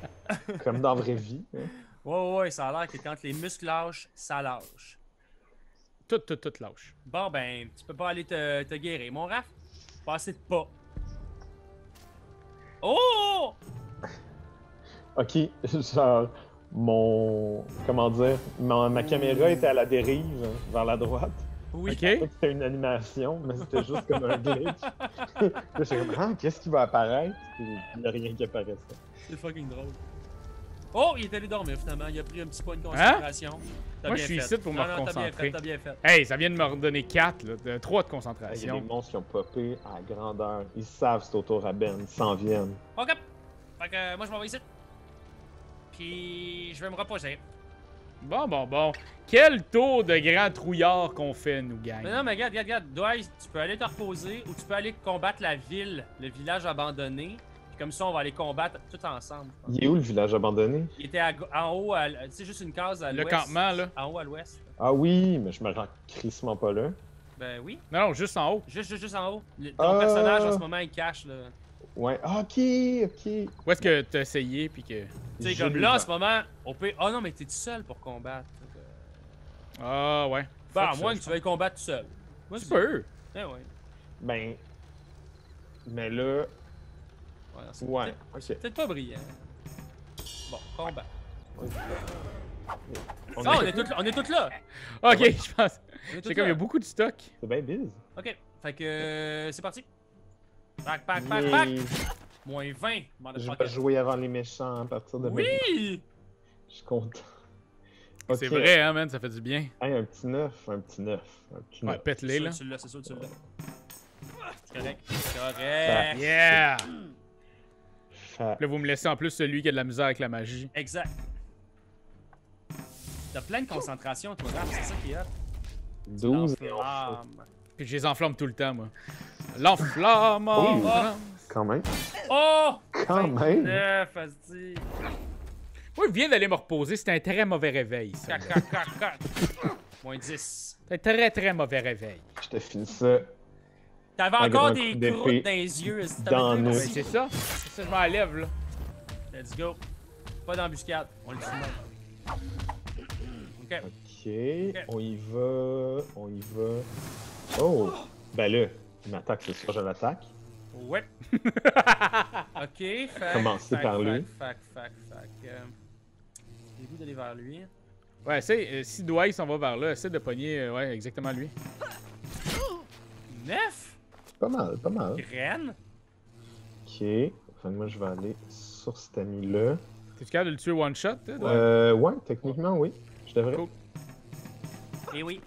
Speaker 3: comme dans la vraie vie. Hein.
Speaker 1: Ouais, ça a l'air que quand les muscles lâchent, ça lâche.
Speaker 2: Tout lâche.
Speaker 1: Bon, ben, tu peux pas aller te guérir. Mon Raph, pas assez de pas. Oh!
Speaker 3: Ok, genre, comment dire, ma caméra était à la dérive, vers la droite.
Speaker 1: Oui.
Speaker 2: Ok?
Speaker 3: C'était une animation, mais c'était juste comme un glitch. Là, j'étais comme, ah, qu'est-ce qui va apparaître? Puis il n'y a rien qui apparaissait.
Speaker 1: C'est fucking drôle. Oh, il est allé dormir finalement. Il a pris un petit point de concentration. T'as
Speaker 2: Moi,
Speaker 1: bien
Speaker 2: je suis
Speaker 1: fait.
Speaker 2: ici pour me
Speaker 1: Non, non,
Speaker 2: reconcentrer.
Speaker 1: T'as bien fait.
Speaker 2: Hey, ça vient de me redonner 4, là, 3 de
Speaker 3: Il y a
Speaker 2: concentration.
Speaker 3: des monstres qui ont popé à grandeur. Ils savent c'est autour à Ben, ils s'en viennent.
Speaker 1: Ok. Fait que moi, je m'en vais ici. Puis, je vais me reposer.
Speaker 2: Bon. Quel tour de grand trouillard qu'on fait, nous, gang.
Speaker 1: Mais non, mais regarde. Dwight, tu peux aller te reposer ou tu peux aller combattre la ville, le village abandonné. Puis comme ça, on va aller combattre tout ensemble. je pense.
Speaker 3: Il est où le village abandonné?
Speaker 1: Il était en haut, tu sais, juste une case à
Speaker 2: Le
Speaker 1: l'ouest.
Speaker 2: campement, là.
Speaker 1: En haut à l'ouest.
Speaker 3: Ah oui, mais je me rends crissement pas là.
Speaker 1: Ben oui.
Speaker 2: Non, juste en haut.
Speaker 1: Juste en haut. Ton personnage, en ce moment, il cache, là.
Speaker 3: Ouais, ah, ok.
Speaker 2: Où est-ce que t'as essayé, puis que...
Speaker 1: Tu sais,
Speaker 3: J'ai
Speaker 1: comme
Speaker 3: lu
Speaker 1: là, en
Speaker 3: vent.
Speaker 1: ce moment, on peut. Oh non, mais t'es tout seul pour combattre.
Speaker 2: Ah, ouais.
Speaker 1: Bah, à
Speaker 2: Fuck
Speaker 1: moins
Speaker 2: ça,
Speaker 1: que tu veuilles combattre tout seul. Moi,
Speaker 2: Tu peux.
Speaker 1: Eh ouais.
Speaker 3: Ben, mais là,
Speaker 1: Ouais, c'est
Speaker 3: ouais,
Speaker 1: peut-être pas brillant. Bon, combat.
Speaker 3: ok.
Speaker 1: Ah, on est tous là!
Speaker 2: Ok, je pense.
Speaker 1: On est tous
Speaker 2: C'est comme, il y a
Speaker 1: là.
Speaker 2: beaucoup de stock.
Speaker 3: C'est bien biz.
Speaker 1: Ok, fait que c'est parti. Pac, pac, pac,
Speaker 3: Yeah.
Speaker 1: pac! Moins 20.
Speaker 3: Je vais jouer avant les méchants à partir de maintenant.
Speaker 1: Oui!
Speaker 3: Je suis content.
Speaker 2: C'est
Speaker 3: Ok.
Speaker 2: vrai, hein, man, ça fait du bien.
Speaker 3: Hey, un petit 9, un petit 9, un petit 9.
Speaker 2: Ouais, pète-les, là.
Speaker 1: C'est sûr que tu l'as. C'est correct. C'est correct.
Speaker 2: Yeah!
Speaker 3: Fait-
Speaker 2: Là, vous me laissez en plus celui qui a de la misère avec la magie.
Speaker 1: Exact. T'as plein de concentration, toi, Raph, c'est ça qui est hot.
Speaker 3: 12 et
Speaker 1: L'enflamme.
Speaker 2: Puis je les enflamme tout le temps, moi. L'enflamme!
Speaker 3: Oui.
Speaker 1: Ah.
Speaker 3: Quand même.
Speaker 1: Oh!
Speaker 3: Quand même.
Speaker 1: 9, asti.
Speaker 2: Moi, je viens d'aller me reposer. C'était un très mauvais réveil, ça.
Speaker 1: Cac, cac, cac, cac. Moins 10.
Speaker 2: C'était un très, très mauvais réveil.
Speaker 3: Je te finis ça.
Speaker 1: T'avais
Speaker 3: Un
Speaker 1: encore
Speaker 3: grand
Speaker 1: des
Speaker 3: coup d'épée
Speaker 1: croûtes dans les yeux. asti.
Speaker 3: dans
Speaker 1: T'avais
Speaker 3: le-
Speaker 1: deux
Speaker 2: Ouais,
Speaker 1: petits.
Speaker 2: c'est ça. C'est ça, je m'enlève, là.
Speaker 1: Let's go. Pas d'embuscade. On le tue. Ok.
Speaker 3: Ok, on y va, on y va. Oh! Ben là, il m'attaque, c'est sûr, je l'attaque.
Speaker 1: Ouais. Ok. Fac,
Speaker 3: Commencer
Speaker 1: fac,
Speaker 3: par
Speaker 1: fac,
Speaker 3: lui.
Speaker 1: Fac. J'ai le goût d'aller vers lui.
Speaker 2: Ouais, c'est si Dwight s'en va vers là, essaie de pogner, ouais, exactement lui.
Speaker 1: 9
Speaker 3: Pas mal, pas mal.
Speaker 1: graines.
Speaker 3: Ok, fait que moi je vais aller sur cet ami-là.
Speaker 2: T'es-tu capable de le tuer one shot, toi, Dwight?
Speaker 3: Ouais, techniquement oui. Je devrais.
Speaker 2: Cool.
Speaker 1: Eh oui.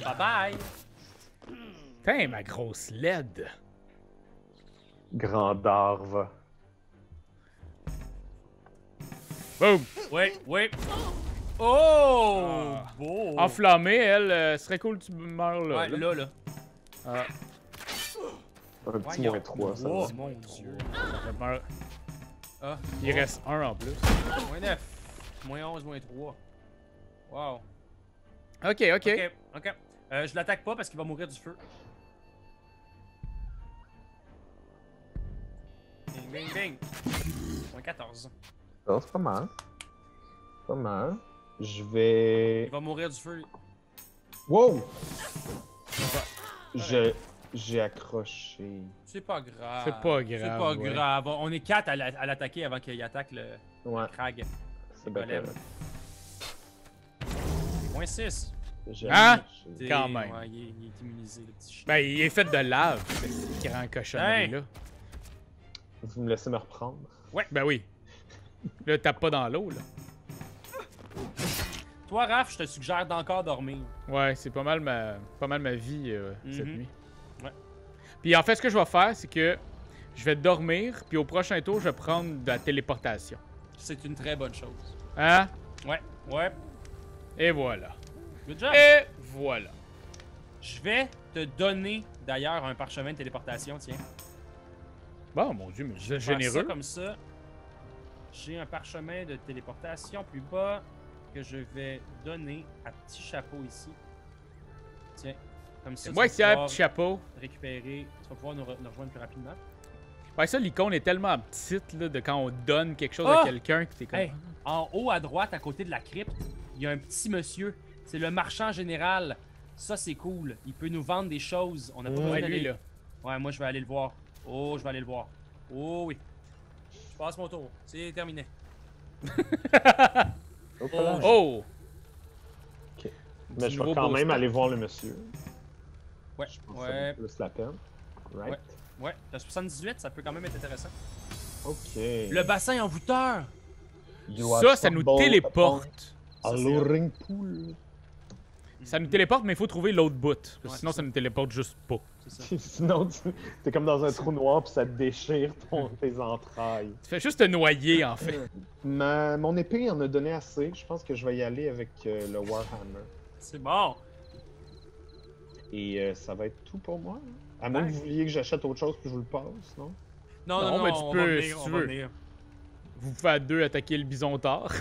Speaker 1: Bye bye.
Speaker 2: Putain, ma grosse LED.
Speaker 3: Grandeur va.
Speaker 2: Boom!
Speaker 1: Ouais. Oh!
Speaker 2: Ah.
Speaker 1: Beau!
Speaker 2: Enflammée, elle, serait cool que tu meurs là.
Speaker 1: Ouais,
Speaker 2: là.
Speaker 1: là.
Speaker 2: Ah,
Speaker 3: Un petit
Speaker 1: Voyons.
Speaker 3: moins 3, ça
Speaker 1: Oh,
Speaker 3: va.
Speaker 1: mon Dieu.
Speaker 2: ça meurt.
Speaker 1: Ah.
Speaker 2: Il reste un en plus.
Speaker 1: Moins 9. Moins 11, moins 3. Wow.
Speaker 2: Ok, ok.
Speaker 1: Ok. Je l'attaque pas parce qu'il va mourir du feu. Bing, bing, bing. Moins 14.
Speaker 3: Ça, c'est pas mal. Pas mal. Je vais.
Speaker 1: Il va mourir du feu. lui.
Speaker 3: Wow! J'ai accroché.
Speaker 1: C'est pas grave.
Speaker 2: C'est pas grave,
Speaker 1: C'est pas
Speaker 2: ouais.
Speaker 1: grave. On est 4 à l'attaquer avant qu'il attaque le
Speaker 3: Ouais,
Speaker 1: crag.
Speaker 3: c'est bien
Speaker 1: golem.
Speaker 3: correct.
Speaker 1: Moins 6.
Speaker 3: J'ai
Speaker 2: Hein?
Speaker 3: accroché.
Speaker 2: Quand même.
Speaker 1: Ouais, il est immunisé, le petit chien.
Speaker 2: Ben, il est fait de lave, ce grand cochonnerie là.
Speaker 3: Vous me laissez me reprendre?
Speaker 2: Ben oui. Là, tape pas dans l'eau, là.
Speaker 1: Toi, Raph, je te suggère d'encore dormir.
Speaker 2: Ouais, c'est pas mal ma vie cette
Speaker 1: Mhm.
Speaker 2: nuit.
Speaker 1: Ouais.
Speaker 2: Puis en fait, ce que je vais faire, c'est que je vais dormir, puis au prochain tour, je vais prendre de la téléportation.
Speaker 1: C'est une très bonne chose.
Speaker 2: Hein?
Speaker 1: Ouais.
Speaker 2: Et voilà.
Speaker 1: Good job.
Speaker 2: Et voilà.
Speaker 1: Je vais te donner d'ailleurs un parchemin de téléportation, tiens.
Speaker 2: Bon, mon Dieu, mais vous êtes
Speaker 1: Faire ça
Speaker 2: généreux.
Speaker 1: comme ça. J'ai un parchemin de téléportation plus bas que je vais donner à Petit Chapeau ici. Tiens, comme ça,
Speaker 2: C'est moi
Speaker 1: tu
Speaker 2: qui
Speaker 1: vas
Speaker 2: ai un
Speaker 1: pouvoir
Speaker 2: petit chapeau.
Speaker 1: récupérer. Tu vas pouvoir nous rejoindre plus rapidement.
Speaker 2: Ouais, ça, l'icône est tellement petite, là, de quand on donne quelque chose
Speaker 1: Ah!
Speaker 2: à quelqu'un que t'es comme...
Speaker 1: Hey, en haut à droite, à côté de la crypte, il y a un petit monsieur. C'est le marchand général. Ça, c'est cool. Il peut nous vendre des choses. On n'a pas besoin
Speaker 2: Ouais,
Speaker 1: d'aller...
Speaker 2: lui, là.
Speaker 1: Ouais, moi, je vais aller le voir. Oh, je vais aller le voir. Oh, oui. Je passe mon tour. C'est terminé.
Speaker 3: Oh, pas là.
Speaker 2: Oh!
Speaker 3: Ok. Mais je
Speaker 2: Nouveau
Speaker 3: vais quand
Speaker 2: beau
Speaker 3: même
Speaker 2: spot.
Speaker 3: aller voir le monsieur.
Speaker 1: Ouais,
Speaker 3: Je pense que ça
Speaker 1: ouais,
Speaker 3: vaut plus la peine. Right?
Speaker 1: ouais. T'as 78, ça peut quand même être intéressant.
Speaker 3: Ok.
Speaker 1: Le bassin envoûteur.
Speaker 3: You are
Speaker 2: Ça, ça nous
Speaker 3: stumbled
Speaker 2: téléporte.
Speaker 3: upon
Speaker 1: Ça,
Speaker 3: a
Speaker 1: c'est
Speaker 3: luring pool.
Speaker 2: Ça nous téléporte, mais il faut trouver l'autre bout. Parce que
Speaker 1: Ouais,
Speaker 2: sinon,
Speaker 1: c'est
Speaker 2: ça nous téléporte juste pas.
Speaker 1: C'est ça.
Speaker 3: Sinon, t'es comme dans un trou noir puis ça te déchire tes entrailles.
Speaker 2: Tu fais juste te noyer, en fait.
Speaker 3: Mon épée en a donné assez. Je pense que je vais y aller avec le Warhammer.
Speaker 1: C'est bon.
Speaker 3: Et ça va être tout pour moi. À moins que
Speaker 1: Ouais.
Speaker 3: vous vouliez que j'achète autre chose puis je vous le passe, non?
Speaker 1: Non,
Speaker 2: Non,
Speaker 1: non,
Speaker 2: mais
Speaker 1: non,
Speaker 2: tu
Speaker 1: on
Speaker 2: peux,
Speaker 1: va venir,
Speaker 2: si
Speaker 1: on
Speaker 2: tu
Speaker 1: va
Speaker 2: veux.
Speaker 1: venir.
Speaker 2: Vous pouvez à deux attaquer le bisontard.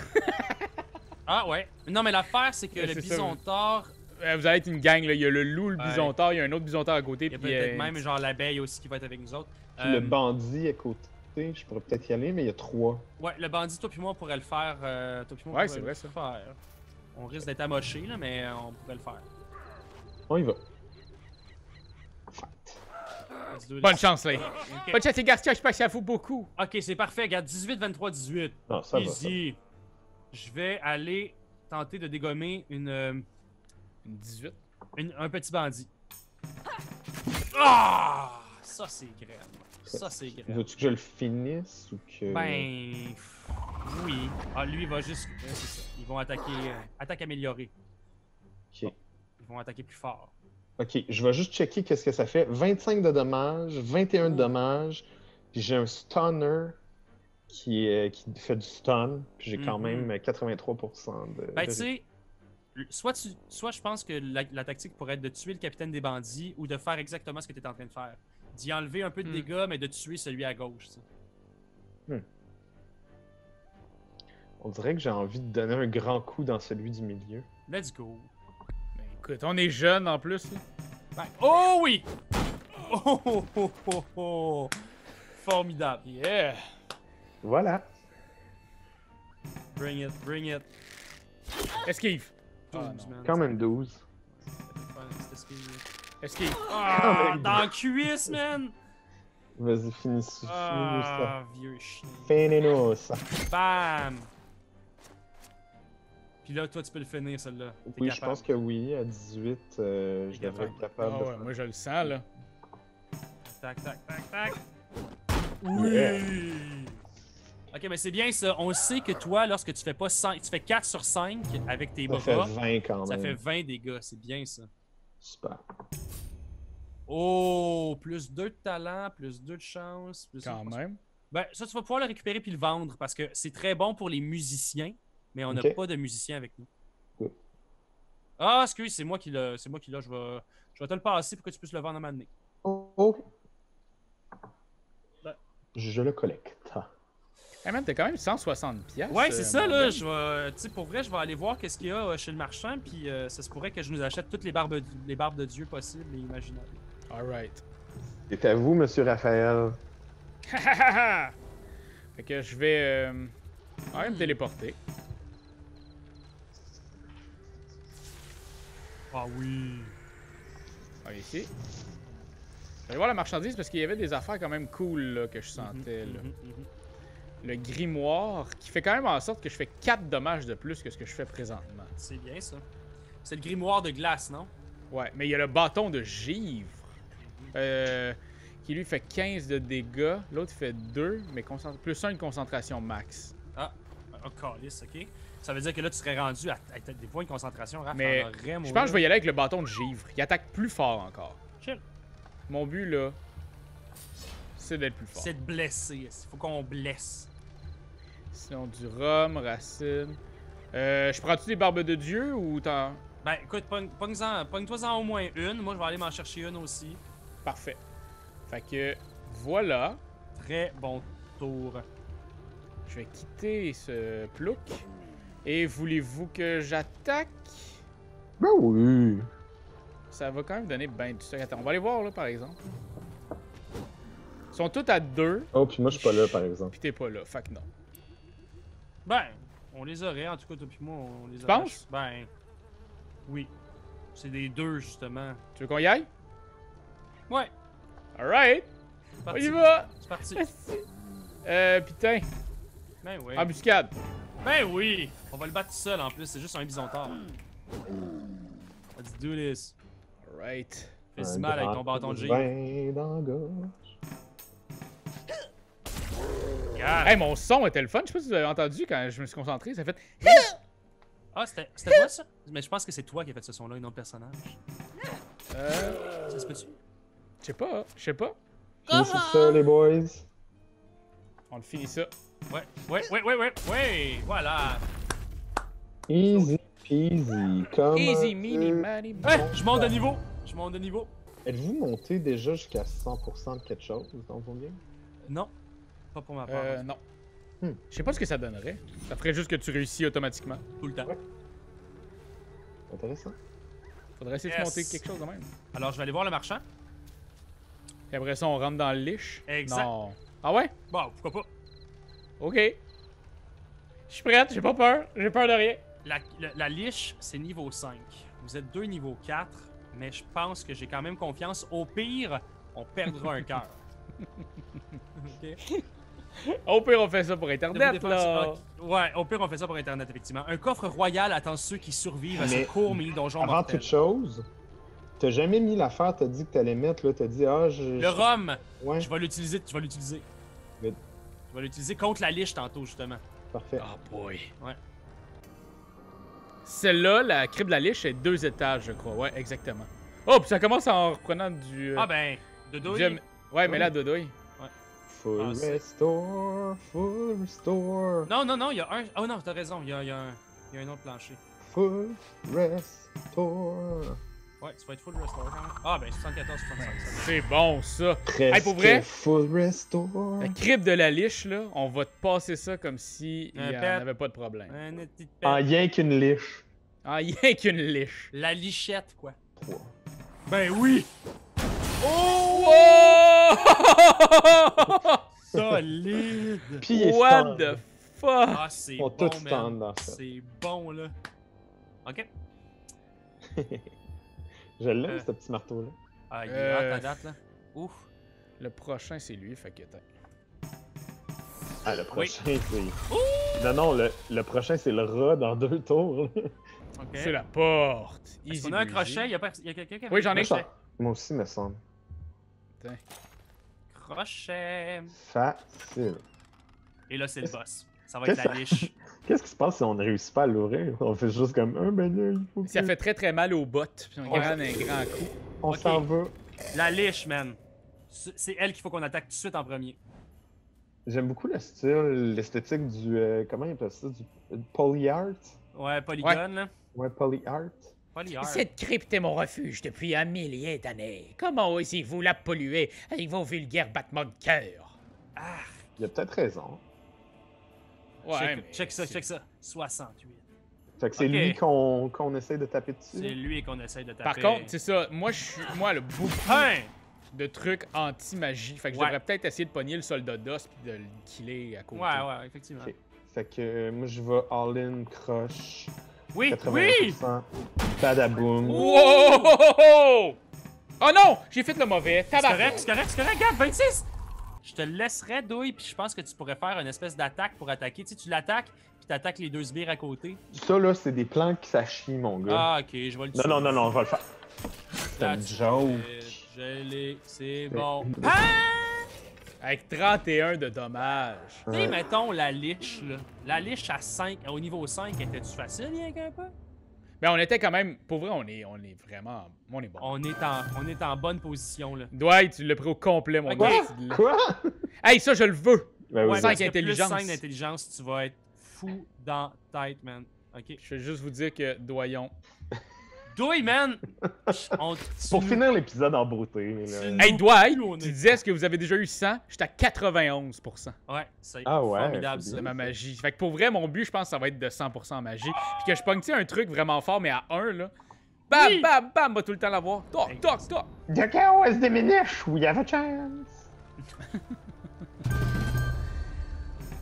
Speaker 1: Ah ouais. Non, mais l'affaire, c'est que
Speaker 2: Ouais,
Speaker 1: le
Speaker 2: c'est ça,
Speaker 1: bisontard,
Speaker 2: Vous allez être une gang, là. Il y a le loup, le
Speaker 1: Ouais.
Speaker 2: bisontard, il y a un autre bisontard à côté.
Speaker 1: il y a
Speaker 2: Puis
Speaker 1: peut-être même genre l'abeille aussi qui va être avec nous autres.
Speaker 3: Puis le bandit à côté, je pourrais peut-être y aller, mais il y a 3.
Speaker 1: Ouais, le bandit, toi puis moi, on pourrait le faire. Toi puis moi, on
Speaker 2: Ouais,
Speaker 1: pourrait
Speaker 2: c'est
Speaker 1: le
Speaker 2: vrai, ça.
Speaker 1: faire. On risque d'être amoché, là, mais on pourrait le faire.
Speaker 3: On y va.
Speaker 1: Let's do this.
Speaker 2: Bonne chance, là.
Speaker 1: Ok.
Speaker 2: Bonne chance, les garçons, je pense à vous beaucoup.
Speaker 1: Ok, c'est parfait. Regarde, 18, 23, 18.
Speaker 3: Non, ça va. Ça.
Speaker 1: Easy. Je vais aller tenter de dégommer une
Speaker 2: 18.
Speaker 1: un petit bandit. Ah! Ça, c'est grave. Ça, c'est grave.
Speaker 3: Veux-tu que je le finisse ou que.
Speaker 1: Ben. Oui. Ah, lui, il va juste. C'est ça. Ils vont attaquer. Attaque améliorée.
Speaker 3: Ok.
Speaker 1: Ils vont attaquer plus fort.
Speaker 3: Ok, je vais juste checker qu'est-ce que ça fait. 25 de dommages, 21 de dommages, puis j'ai un stunner qui fait du stun, puis j'ai quand même 83% de.
Speaker 1: Ben, tu sais, soit je pense que la tactique pourrait être de tuer le capitaine des bandits ou de faire exactement ce que tu es en train de faire. D'y enlever un peu de dégâts, mais de tuer celui à gauche. Tu sais.
Speaker 3: On dirait que j'ai envie de donner un grand coup dans celui du milieu.
Speaker 1: Let's go.
Speaker 2: Ben, écoute, on est jeunes en plus. Là.
Speaker 1: Ben, oh oui! Oh! Formidable.
Speaker 2: Yeah!
Speaker 3: Voilà.
Speaker 1: Bring it, bring it.
Speaker 2: Esquive!
Speaker 1: 12,
Speaker 2: Ah, non.
Speaker 1: man.
Speaker 3: Quand même 12.
Speaker 2: Esquive!
Speaker 1: Ah, dans la cuisse, man!
Speaker 3: Vas-y, finis ça.
Speaker 1: Ah, vieux chien.
Speaker 3: Finis-nous ça.
Speaker 1: Bam! Puis là, toi, tu peux le finir, celle-là. T'es
Speaker 3: Oui, je
Speaker 1: capable.
Speaker 3: pense que oui. À 18, je devrais être capable
Speaker 2: Ah
Speaker 3: de
Speaker 2: ouais,
Speaker 3: faire.
Speaker 2: moi je le sens là.
Speaker 1: Tac, tac, tac, tac. Oui! Ok, mais c'est bien ça. On sait que toi, lorsque tu fais pas 5, tu fais 4 sur 5 avec tes
Speaker 3: Ça fait
Speaker 1: bras,
Speaker 3: 20 quand
Speaker 1: ça
Speaker 3: même.
Speaker 1: fait 20 dégâts. C'est bien ça.
Speaker 3: Super.
Speaker 1: Oh! Plus 2 de talent, plus 2 de chance. Plus
Speaker 2: Quand même.
Speaker 1: Ben, ça, tu vas pouvoir le récupérer puis le vendre parce que c'est très bon pour les musiciens, mais on n'a
Speaker 3: Ok.
Speaker 1: pas de musiciens avec nous.
Speaker 3: Good.
Speaker 1: Ah, excuse, c'est moi qui l'ai. C'est moi qui l'ai. Je vais te le passer pour que tu puisses le vendre à un moment donné.
Speaker 3: Oh.
Speaker 1: Ben.
Speaker 3: Je le collecte.
Speaker 2: Hey man, t'as quand même 160 pièces.
Speaker 1: Ouais, c'est ça, là. Tu sais, pour vrai, je vais aller voir qu'est-ce qu'il y a chez le marchand, puis ça se pourrait que je nous achète toutes les barbes de Dieu possibles et imaginables.
Speaker 2: Alright.
Speaker 3: C'est à vous, monsieur Raphaël.
Speaker 2: Fait que je vais quand même me téléporter.
Speaker 1: Ah oui.
Speaker 2: Ah, ici. Je vais aller voir la marchandise parce qu'il y avait des affaires quand même cool là, que je sentais. Là. Le grimoire qui fait quand même en sorte que je fais 4 dommages de plus que ce que je fais présentement.
Speaker 1: C'est bien ça. C'est le grimoire de glace, non?
Speaker 2: Ouais, mais il y a le bâton de givre qui lui fait 15 de dégâts. L'autre fait 2, mais plus 1 de concentration max.
Speaker 1: Ah, calice, ok. Ça veut dire que là, tu serais rendu à des points de concentration, Raph.
Speaker 2: Mais je pense que je vais y aller avec le bâton de givre. Il attaque plus fort encore.
Speaker 1: Chill.
Speaker 2: Mon but, là, c'est d'être plus fort.
Speaker 1: C'est de blesser. Il faut qu'on blesse.
Speaker 2: Sinon, du rhum, racine. Je prends-tu des barbes de Dieu ou t'en...
Speaker 1: Ben, écoute, pogne-toi-en au moins une. Moi, je vais aller m'en chercher une aussi.
Speaker 2: Parfait. Fait que, voilà.
Speaker 1: Très bon tour.
Speaker 2: Je vais quitter ce plouc. Et voulez-vous que j'attaque?
Speaker 3: Ben oui.
Speaker 2: Ça va quand même donner ben du stock. Attends, on va aller voir, là, par exemple. Ils sont tous à 2.
Speaker 3: Oh, puis moi, je suis pas là, par exemple.
Speaker 2: Pis t'es pas là, fait que non.
Speaker 1: Ben, on les aurait, en tout cas, toi puis moi, on les
Speaker 2: Tu
Speaker 1: aurait.
Speaker 2: penses?
Speaker 1: Ben, oui. C'est des deux, justement.
Speaker 2: Tu veux qu'on y aille?
Speaker 1: Ouais,
Speaker 2: Alright!
Speaker 1: c'est
Speaker 2: On
Speaker 1: parti.
Speaker 2: y va!
Speaker 1: C'est parti.
Speaker 2: Putain.
Speaker 1: Ben oui.
Speaker 2: Embuscade.
Speaker 1: Ben oui! On va le battre tout seul, en plus. C'est juste un bisontard. Let's do this.
Speaker 2: Alright.
Speaker 1: Fais-y mal avec ton bâton de givre.
Speaker 3: Vin dans la gorge.
Speaker 1: Regarde.
Speaker 2: Hey, mon son était le fun. Je sais pas si vous avez entendu quand je me suis concentré. Ça fait.
Speaker 1: Ah, c'était toi, ça? Mais je pense que c'est toi qui as fait ce son-là et non le personnage. Ça se peut-tu?
Speaker 2: Je sais pas. Je sais pas.
Speaker 3: Finissez ça, les boys.
Speaker 2: On le finit ça.
Speaker 1: Ouais, voilà.
Speaker 3: Easy peasy. Comme
Speaker 2: Easy, mini, mani,
Speaker 1: Ouais, je monte de niveau. Je monte de niveau.
Speaker 3: Êtes-vous monté déjà jusqu'à 100% de quelque chose dans vos games?
Speaker 1: Non, pas pour ma part.
Speaker 2: Non. Je sais pas ce que ça donnerait. Ça ferait juste que tu réussis automatiquement.
Speaker 1: Tout le temps.
Speaker 3: Ouais. Intéressant.
Speaker 2: Faudrait essayer de
Speaker 1: Yes.
Speaker 2: monter quelque chose de même.
Speaker 1: Alors, je vais aller voir le marchand.
Speaker 2: Et après ça, on rentre dans le liche.
Speaker 1: Exact.
Speaker 2: Non. Ah ouais?
Speaker 1: Bon, pourquoi pas.
Speaker 2: Ok. Je suis prête, j'ai pas peur. J'ai peur de rien.
Speaker 1: La liche, c'est niveau 5. Vous êtes deux niveau 4, mais je pense que j'ai quand même confiance. Au pire, on perdra un cœur. Ok.
Speaker 2: Au pire, on fait ça pour
Speaker 1: Ne vous
Speaker 2: Internet,
Speaker 1: défendez-
Speaker 2: là.
Speaker 1: Ouais, au pire, on fait ça pour Internet, effectivement. Un coffre royal attend ceux qui survivent à ce
Speaker 3: Mais
Speaker 1: court mini-donjon
Speaker 3: Avant
Speaker 1: mortel.
Speaker 3: toute chose, T'as jamais mis l'affaire, t'as dit que t'allais mettre, là, t'as dit,
Speaker 1: Le rhum!
Speaker 3: Ouais,
Speaker 1: Je vais l'utiliser, tu vas l'utiliser.
Speaker 3: Good.
Speaker 1: Je vais l'utiliser contre la liche tantôt, justement.
Speaker 3: parfait.
Speaker 2: Oh boy.
Speaker 1: Ouais.
Speaker 2: Celle-là, la crypte de la liche, est 2 étages, je crois. Ouais, exactement. Oh, puis ça commence en reprenant du...
Speaker 1: Ah ben, de dos.
Speaker 2: Ouais, mais là, Dodouille.
Speaker 3: Full
Speaker 1: c'est-
Speaker 3: restore, full restore,
Speaker 1: Non, il y a un. Oh non, t'as raison, il y a un autre plancher.
Speaker 3: full restore.
Speaker 1: Ouais, tu vas être full restore quand même. Ah ben, 74, 65. Ça
Speaker 2: C'est bon, ça.
Speaker 3: Presque
Speaker 2: pour vrai?
Speaker 3: full restore.
Speaker 2: La crypte de la liche, là, on va te passer ça comme si il
Speaker 1: Un
Speaker 2: n'y en
Speaker 1: pet.
Speaker 2: avait pas de problème.
Speaker 1: Un petit
Speaker 3: En
Speaker 1: pet.
Speaker 3: rien qu'une liche.
Speaker 2: Ah, rien qu'une liche.
Speaker 1: La lichette, quoi.
Speaker 3: 3.
Speaker 1: Ben oui!
Speaker 2: Oh!
Speaker 1: Solide!
Speaker 3: Puis il est
Speaker 2: What
Speaker 3: stand.
Speaker 2: the fuck?
Speaker 1: Ah, c'est
Speaker 3: On
Speaker 1: bon,
Speaker 3: tout stand
Speaker 1: man.
Speaker 3: dans ça.
Speaker 1: C'est bon, là. Ok.
Speaker 3: Je l'aime,
Speaker 1: Euh.
Speaker 3: ce petit marteau-là.
Speaker 1: Ah, il est hot à date, là. Ouf.
Speaker 2: Le prochain, c'est lui, fait que t'as...
Speaker 3: Ah, le prochain, c'est... Non, le prochain, c'est le rat dans 2 tours. là.
Speaker 1: Ok.
Speaker 2: C'est la porte.
Speaker 1: Est-ce
Speaker 2: Easy
Speaker 1: qu'on a un
Speaker 2: breezy.
Speaker 1: crochet? Il y a quelqu'un qui a
Speaker 2: Oui, j'en ai.
Speaker 3: Moi, Moi aussi, me semble.
Speaker 1: Crochet.
Speaker 3: Facile.
Speaker 1: Et là, c'est le boss. Ça va
Speaker 3: Qu'est-ce
Speaker 1: être la
Speaker 3: que
Speaker 1: liche.
Speaker 3: Qu'est-ce qui se passe si on ne réussit pas à l'ouvrir? On fait juste comme ben là, il faut que...
Speaker 2: Ça fait très très mal aux bottes, puis on garde un grand coup.
Speaker 3: On
Speaker 1: Ok.
Speaker 3: s'en va.
Speaker 1: La liche, man. C'est elle qu'il faut qu'on attaque tout de suite en premier.
Speaker 3: J'aime beaucoup le style, l'esthétique du... comment il appelle ça? Du polyart?
Speaker 1: Ouais, polygone, là.
Speaker 3: Ouais, polyart.
Speaker 1: Polyart.
Speaker 4: Cette crypte est mon refuge depuis un millier d'années. Comment osez-vous la polluer avec vos vulgaires battements de cœur?
Speaker 1: Ah,
Speaker 3: Il a peut-être raison.
Speaker 2: Ouais, mais
Speaker 1: check ça,
Speaker 2: c'est-
Speaker 1: check ça. 68.
Speaker 3: Fait que c'est
Speaker 1: Ok.
Speaker 3: lui qu'on essaie de taper
Speaker 1: C'est
Speaker 3: dessus.
Speaker 1: lui qu'on essaye de taper.
Speaker 2: Par contre, c'est ça, moi, là, beaucoup
Speaker 1: Hein!
Speaker 2: de trucs anti-magie, fait que je
Speaker 1: Ouais.
Speaker 2: devrais peut-être essayer de pogner le soldat d'os puis de le killer à côté.
Speaker 1: Ouais, effectivement.
Speaker 3: Ok. Fait que moi, je vais all-in, croche,
Speaker 1: Oui,
Speaker 3: 80%,
Speaker 1: oui!
Speaker 3: badaboum.
Speaker 2: Wow! Oh non! J'ai fait le mauvais.
Speaker 1: C'est
Speaker 2: Tabac!
Speaker 1: correct, c'est correct, c'est correct. Regarde, 26! Je te laisserais, douille, puis je pense que tu pourrais faire une espèce d'attaque pour attaquer. Tu sais, tu l'attaques, puis t'attaques les deux sbires à côté.
Speaker 3: Ça, là, c'est des plans qui s'achient, mon gars.
Speaker 1: Ah, ok, je vais le tuer.
Speaker 3: non, on va le faire. C'est une
Speaker 1: That's
Speaker 3: joke.
Speaker 1: it. Je l'ai, c'est
Speaker 3: C'est-
Speaker 1: bon. Ah!
Speaker 2: Avec 31 de dommages.
Speaker 1: Tu sais, mettons la liche, là. La liche à 5, au niveau 5, était-tu facile, rien qu'un peu?
Speaker 2: Mais on était quand même... Pour vrai, on est vraiment... On est bon.
Speaker 1: On est en bonne position, là.
Speaker 2: Dwight, tu l'as pris au complet, mon
Speaker 1: Ok.
Speaker 2: gars.
Speaker 3: Quoi?
Speaker 2: Hey, ça, je le veux!
Speaker 3: Ben oui.
Speaker 1: Ouais,
Speaker 2: Cinq
Speaker 1: parce que
Speaker 2: intelligence.
Speaker 1: Plus 5 d'intelligence, tu vas être fou dans ta tête, man. Ok.
Speaker 2: Je vais juste vous dire que Doyon...
Speaker 1: Douille, man! On
Speaker 3: Pour
Speaker 1: tu-
Speaker 3: finir l'épisode en beauté. là.
Speaker 2: Hey, Dwight!
Speaker 1: on est-
Speaker 2: Tu disais, est-ce que vous avez déjà eu 100? J'étais à 91%.
Speaker 1: Ouais, c'est
Speaker 3: Ah ouais,
Speaker 1: formidable,
Speaker 3: c'est
Speaker 1: ça.
Speaker 2: De ma magie. Fait que pour vrai, mon but, je pense que ça va être de 100% en magie. Puis que je pogne, tu sais, un truc vraiment fort, mais à 1, là. Bam,
Speaker 1: Oui.
Speaker 2: bam, bam, va tout le temps l'avoir. Toc, toc, toc.
Speaker 3: The cow is diminished, we have a chance.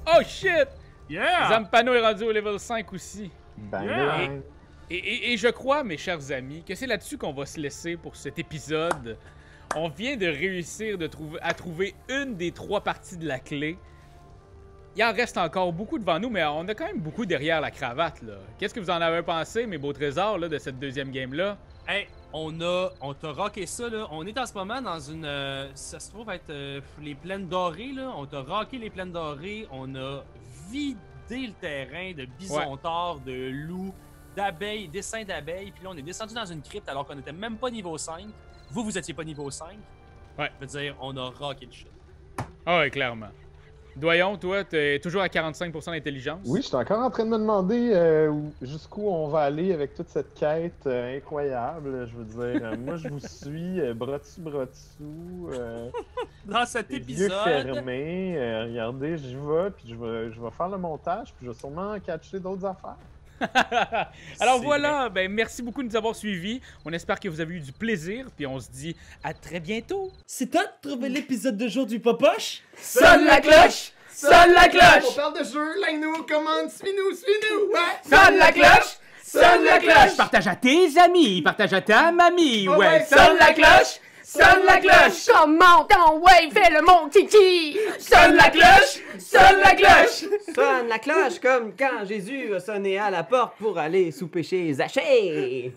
Speaker 2: Oh shit!
Speaker 1: Yeah!
Speaker 2: Zampano est rendu au level 5 aussi.
Speaker 3: Bang,
Speaker 1: Yeah.
Speaker 3: bang.
Speaker 2: Et je crois, mes chers amis, que c'est là-dessus qu'on va se laisser pour cet épisode. On vient de réussir à trouver une des 3 parties de la clé. Il en reste encore beaucoup devant nous, mais on a quand même beaucoup derrière la cravate, là. Qu'est-ce que vous en avez pensé, mes beaux trésors, là, de cette deuxième game-là?
Speaker 1: Hey, on t'a rocké ça, là. On est en ce moment dans une... ça se trouve être les plaines dorées, là. On t'a rocké les plaines dorées. On a vidé le terrain de bisontards, de loups, d'abeilles, d'essaims d'abeilles. Puis là, on est descendu dans une crypte alors qu'on n'était même pas niveau 5. Vous étiez pas niveau 5.
Speaker 2: Ouais.
Speaker 1: Je veux dire, on a rocké le shit.
Speaker 2: Ah ouais, clairement. Doyon, toi, t'es toujours à 45% d'intelligence?
Speaker 3: Oui, je suis encore en train de me demander jusqu'où on va aller avec toute cette quête incroyable. Je veux dire, moi, je vous suis, bras dessus,
Speaker 1: Dans cet
Speaker 3: les yeux
Speaker 1: épisode...
Speaker 3: fermés. Regardez, j'y vais, puis je vais faire le montage, puis je vais sûrement catcher d'autres affaires.
Speaker 2: Alors
Speaker 1: C'est
Speaker 2: voilà, ben merci beaucoup de nous avoir suivis. On espère que vous avez eu du plaisir, puis on se dit à très bientôt.
Speaker 5: C'est toi de trouver l'épisode de jour du Popoche?
Speaker 6: Sonne la cloche! Sonne la
Speaker 5: On
Speaker 6: cloche!
Speaker 5: parle de jeu, like-nous, commande, suis-nous, ouais!
Speaker 6: Sonne la cloche! Sonne la cloche!
Speaker 4: Partage à tes amis, partage à ta mamie, ouais.
Speaker 6: Sonne la cloche! Sonne la cloche!
Speaker 7: Comment ton ouais, fais le mon kiki!
Speaker 6: Sonne la cloche! Sonne la cloche!
Speaker 8: Sonne la cloche comme quand Jésus a sonné à la porte pour aller souper chez Zachée.